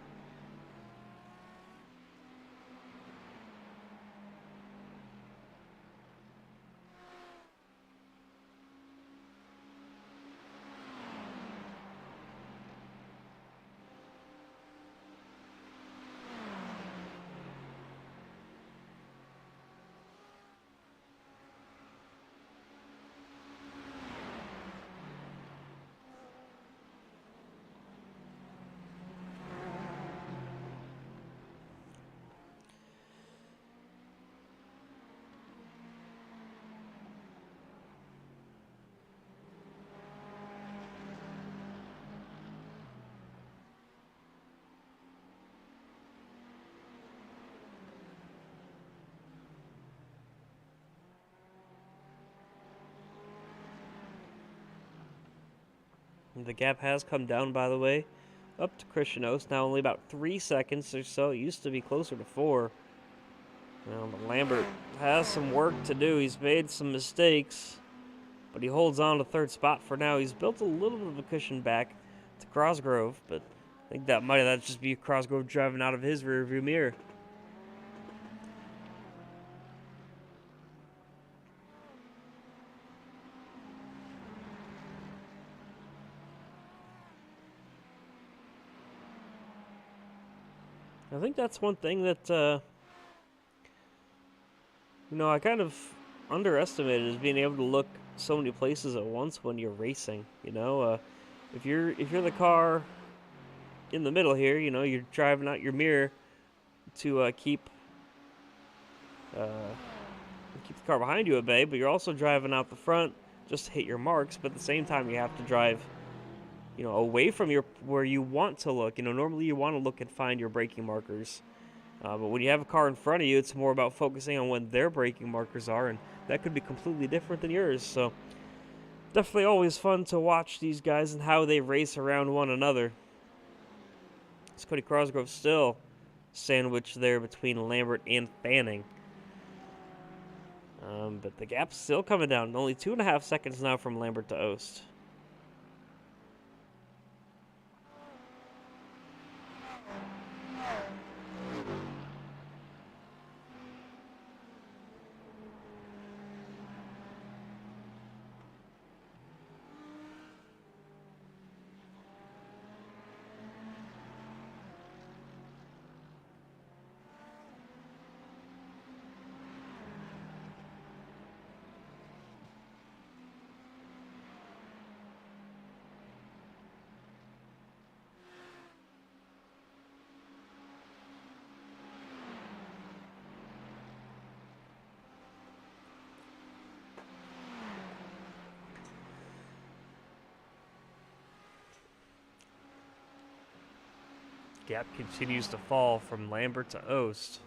The gap has come down, by the way, up to Christian Oast. Now only about 3 seconds or so. It used to be closer to 4. Now, but Lambert has some work to do. He's made some mistakes, but he holds on to third spot for now. He's built a little bit of a cushion back to Cosgrove, but I think that just be Cosgrove driving out of his rearview mirror. I think that's one thing that, I kind of underestimated, is being able to look so many places at once when you're racing. If you're the car in the middle here, you're driving out your mirror to keep the car behind you at bay, but you're also driving out the front just to hit your marks. But at the same time, you have to drive away from where you want to look. Normally you want to look and find your braking markers. But when you have a car in front of you, it's more about focusing on when their braking markers are, and that could be completely different than yours. So definitely always fun to watch these guys and how they race around one another. It's Cody Cosgrove still sandwiched there between Lambert and Fanning. But the gap's still coming down. Only 2.5 seconds now from Lambert to Oast. Gap continues to fall from Lambert to Oast.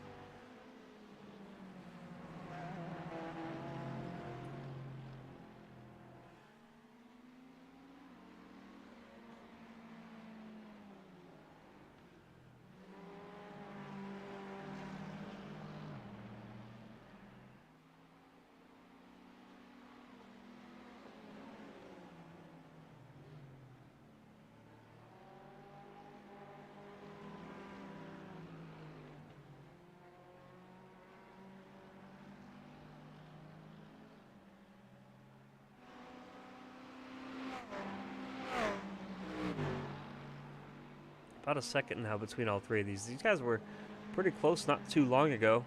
About a second now between all three of these. These guys were pretty close not too long ago.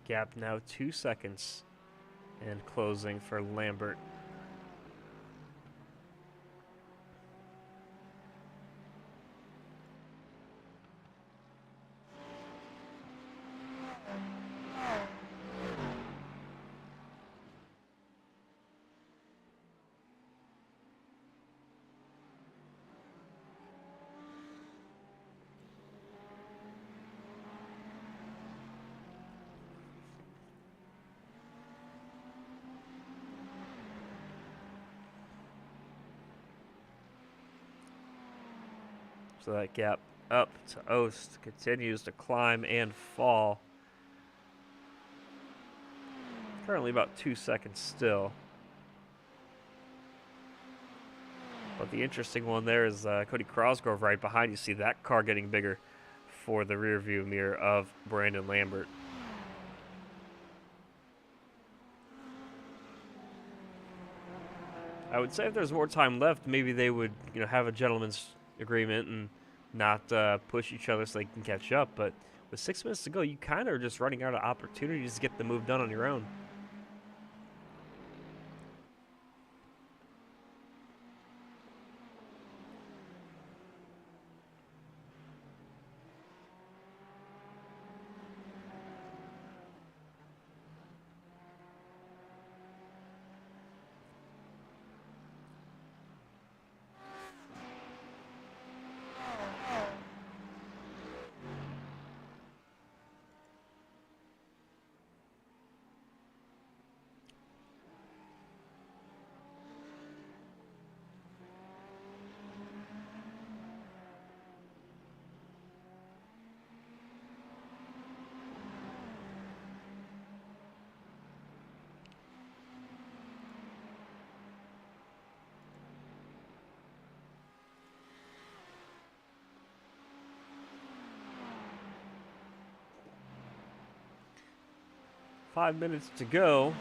Gap now 2 seconds and closing for Lambert. So that gap up to Ost continues to climb and fall. Currently about 2 seconds still. But the interesting one there is Cody Crosgrove right behind. You see that car getting bigger for the rear view mirror of Brandon Lambert. I would say if there's more time left, maybe they would, have a gentleman's agreement and not push each other so they can catch up. But with 6 minutes to go, you kind of are just running out of opportunities to get the move done on your own. Five minutes to go.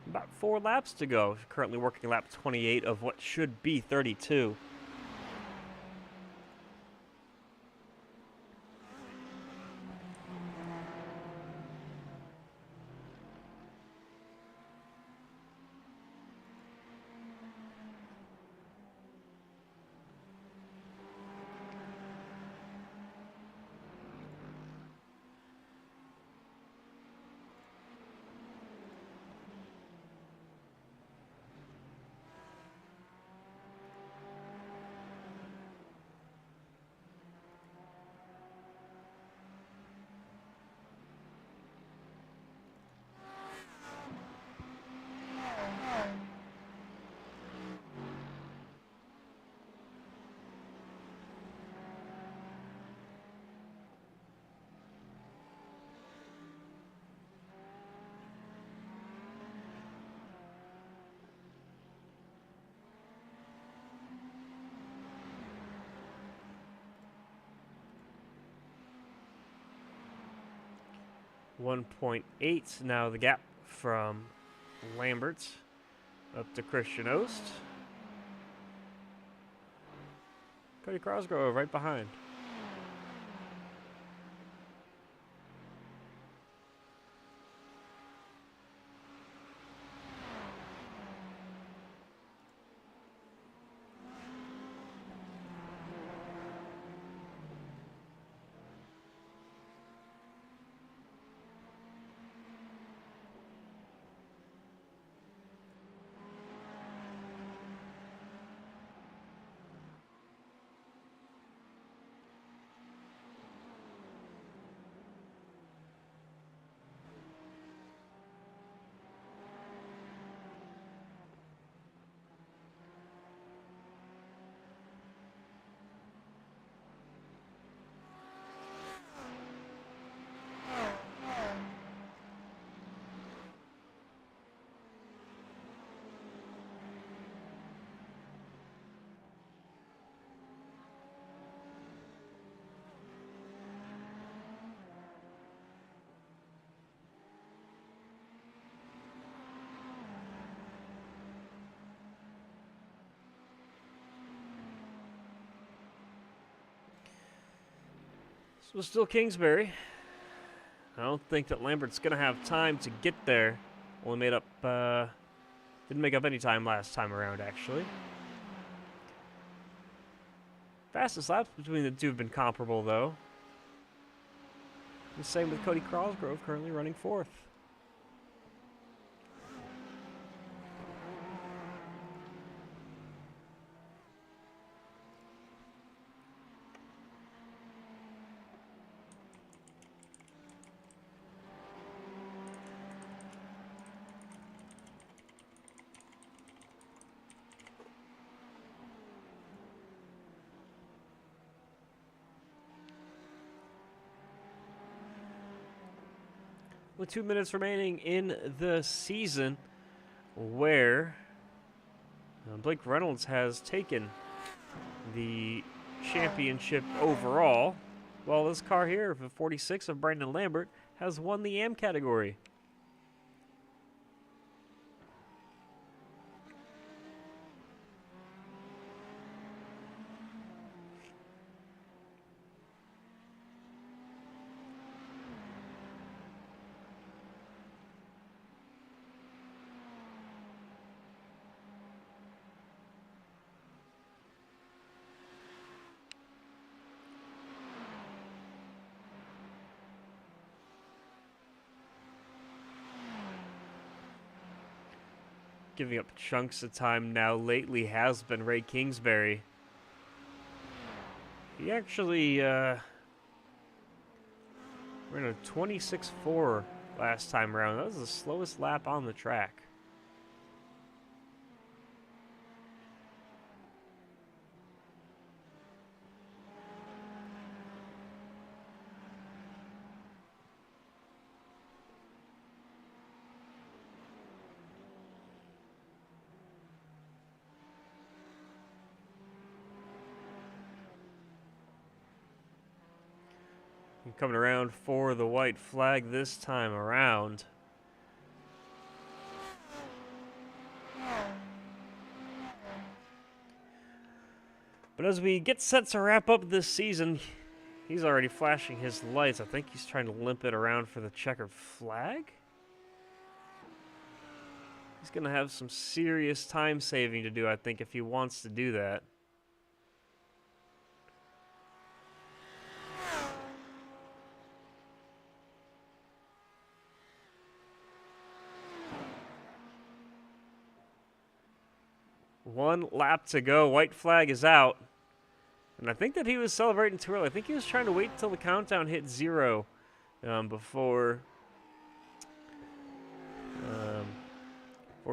About 4 laps to go. Currently working lap 28 of what should be 32. .8 now the gap from Lambert up to Christian Ost. Cody Crosgrove right behind. So still Kingsbury. I don't think that Lambert's going to have time to get there. Only made up, didn't make up any time last time around, actually. Fastest laps between the two have been comparable, though. The same with Cody Crosgrove, currently running 4th. With 2 minutes remaining in the season, where Blake Reynolds has taken the championship overall, while this car here, the 46 of Brandon Lambert, has won the AM category. Giving up chunks of time now lately has been Ray Kingsbury. He actually ran a 26.4 last time around. That was the slowest lap on the track. Coming around for the white flag this time around. But as we get set to wrap up this season, he's already flashing his lights. I think he's trying to limp it around for the checkered flag. He's going to have some serious time saving to do, I think, if he wants to do that. One lap to go. White flag is out. And I think that he was celebrating too early. I think he was trying to wait until the countdown hit 0 before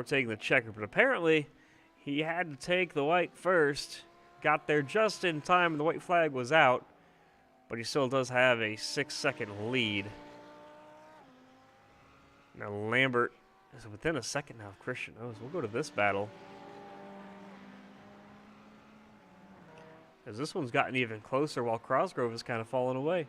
taking the checker. But apparently, he had to take the white first. Got there just in time, and the white flag was out. But he still does have a 6-second lead. Now Lambert is within a second now of Christian O's. We'll go to this battle. As this one's gotten even closer while Crosgrove is kind of falling away.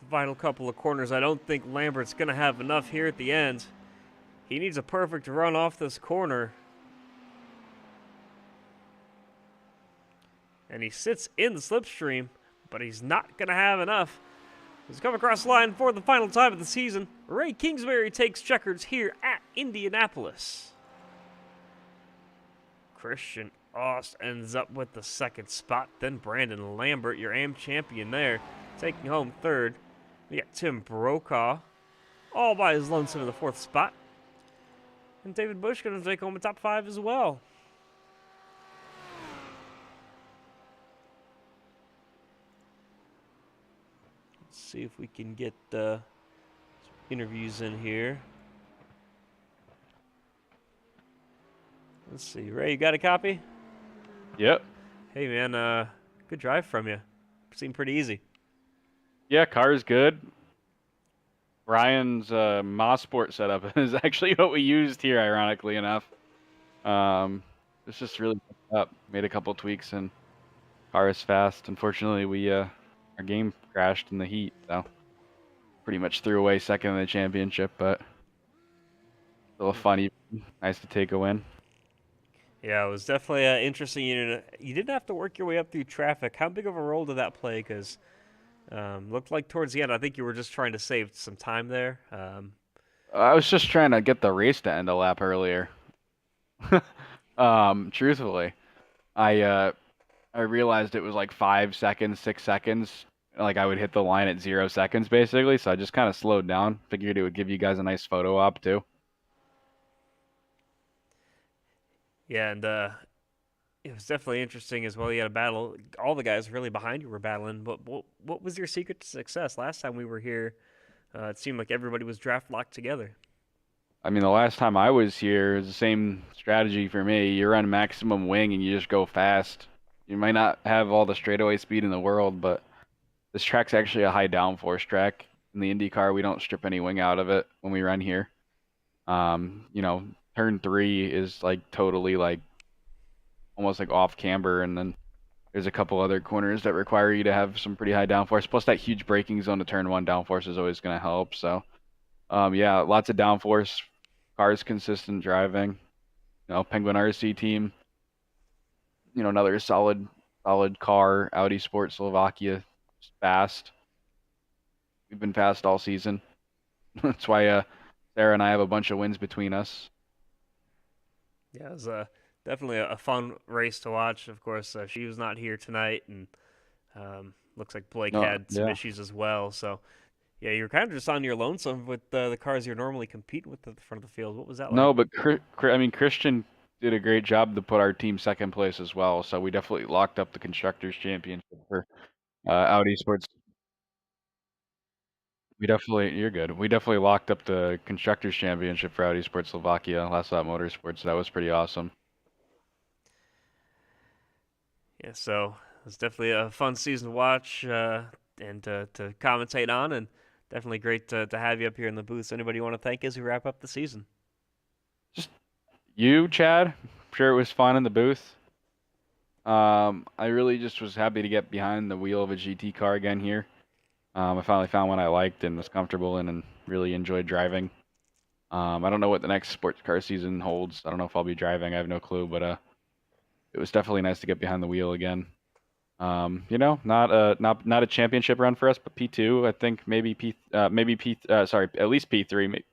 Final couple of corners. I don't think Lambert's going to have enough here at the end. He needs a perfect run off this corner. And he sits in the slipstream, but he's not going to have enough. He's come across the line for the final time of the season. Ray Kingsbury takes checkers here at Indianapolis. Christian Ost ends up with the 2nd spot. Then Brandon Lambert, your AM champion there, taking home 3rd. We got Tim Brokaw, all by his lonesome in the 4th spot. And David Bush going to take home a top 5 as well. Let's see if we can get some interviews in here. Let's see. Ray, you got a copy? Yep. Hey, man, good drive from you. Seemed pretty easy. Yeah, car is good. Ryan's Mossport setup is actually what we used here, ironically enough. It's just really up. Made a couple tweaks and car is fast. Unfortunately, our game crashed in the heat, so pretty much threw away second in the championship, but still a fun evening. Nice to take a win. Yeah, it was definitely interesting. You didn't have to work your way up through traffic. How big of a role did that play? Because looked like towards the end, I think you were just trying to save some time there. I was just trying to get the race to end a lap earlier. Truthfully, I realized it was like 5 seconds, 6 seconds. Like I would hit the line at 0 seconds basically, so I just kind of slowed down. Figured it would give you guys a nice photo op too. Yeah, and it was definitely interesting as well. You had a battle. All the guys really behind you were battling. What was your secret to success? Last time we were here, it seemed like everybody was draft locked together. I mean, the last time I was here, it was the same strategy for me. You run maximum wing and you just go fast. You might not have all the straightaway speed in the world, but this track's actually a high downforce track. In the IndyCar, we don't strip any wing out of it when we run here. You know, turn 3 is like totally like almost like off camber, and then there's a couple other corners that require you to have some pretty high downforce. Plus, that huge braking zone to turn 1 downforce is always going to help. So, yeah, lots of downforce. Cars consistent driving. You know, Penguin RC team. You know, another solid car. Audi Sport Slovakia, just fast. We've been fast all season. That's why Sarah and I have a bunch of wins between us. Yeah, it was definitely a fun race to watch. Of course, she was not here tonight, and looks like Blake No, had some yeah. issues as well. So, yeah, you're kind of just on your lonesome with the cars you're normally competing with at the front of the field. What was that like? No, but I mean Christian did a great job to put our team second place as well. So we definitely locked up the constructors championship for Audi Sports. You're good. We definitely locked up the constructors championship for Audi Sports Slovakia last lap motorsports. That was pretty awesome. Yeah, so it was definitely a fun season to watch and to commentate on, and definitely great to have you up here in the booth. Anybody you want to thank as we wrap up the season? Just you, Chad. I'm sure it was fun in the booth. I really just was happy to get behind the wheel of a GT car again here. I finally found one I liked and was comfortable in and really enjoyed driving. I don't know what the next sports car season holds. I don't know if I'll be driving. I have no clue, but it was definitely nice to get behind the wheel again. You know, not a championship run for us, but P2. I think maybe at least P3,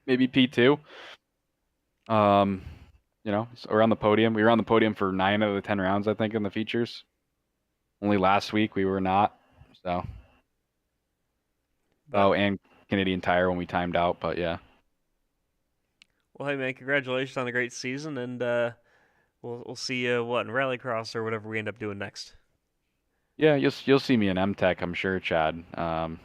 maybe P2. You know, so we're on the podium. We were on the podium for 9 out of the 10 rounds, I think, in the features. Only last week we were not. So. Oh, and Canadian Tire when we timed out, but yeah. Well, hey man, congratulations on a great season, and we'll see you in Rallycross or whatever we end up doing next. Yeah, you'll see me in MTech, I'm sure, Chad. I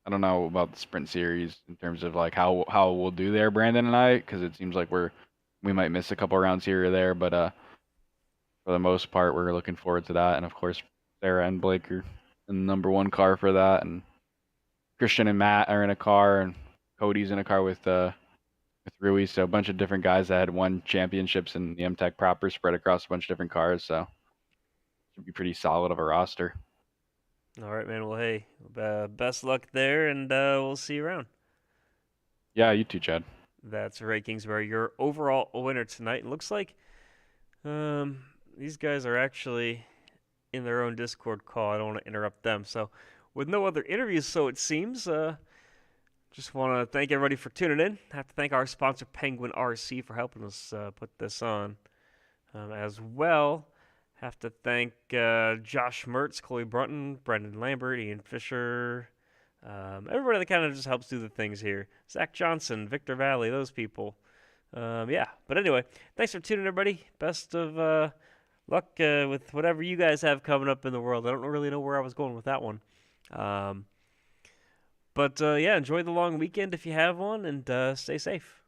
don't know about the sprint series in terms of like how we'll do there, Brandon and I, because it seems like we might miss a couple rounds here or there, but for the most part, we're looking forward to that, and of course, Sarah and Blake are in the #1 car for that, and Christian and Matt are in a car, and Cody's in a car with Rui. So a bunch of different guys that had won championships in the MTech proper, spread across a bunch of different cars. So should be pretty solid of a roster. All right, man. Well, hey, best luck there, and we'll see you around. Yeah, you too, Chad. That's Ray Kingsbury, your overall winner tonight. It looks like these guys are actually in their own Discord call. I don't want to interrupt them. So with no other interviews, so it seems, just want to thank everybody for tuning in. I have to thank our sponsor, Penguin RC, for helping us put this on. As well, have to thank Josh Mertz, Chloe Brunton, Brendan Lambert, Ian Fisher, everybody that kind of just helps do the things here. Zack Johnson, Victor Valley, those people. Yeah, but anyway, thanks for tuning in, everybody. Best of luck with whatever you guys have coming up in the world. I don't really know where I was going with that one. But yeah, enjoy the long weekend if you have one, and stay safe.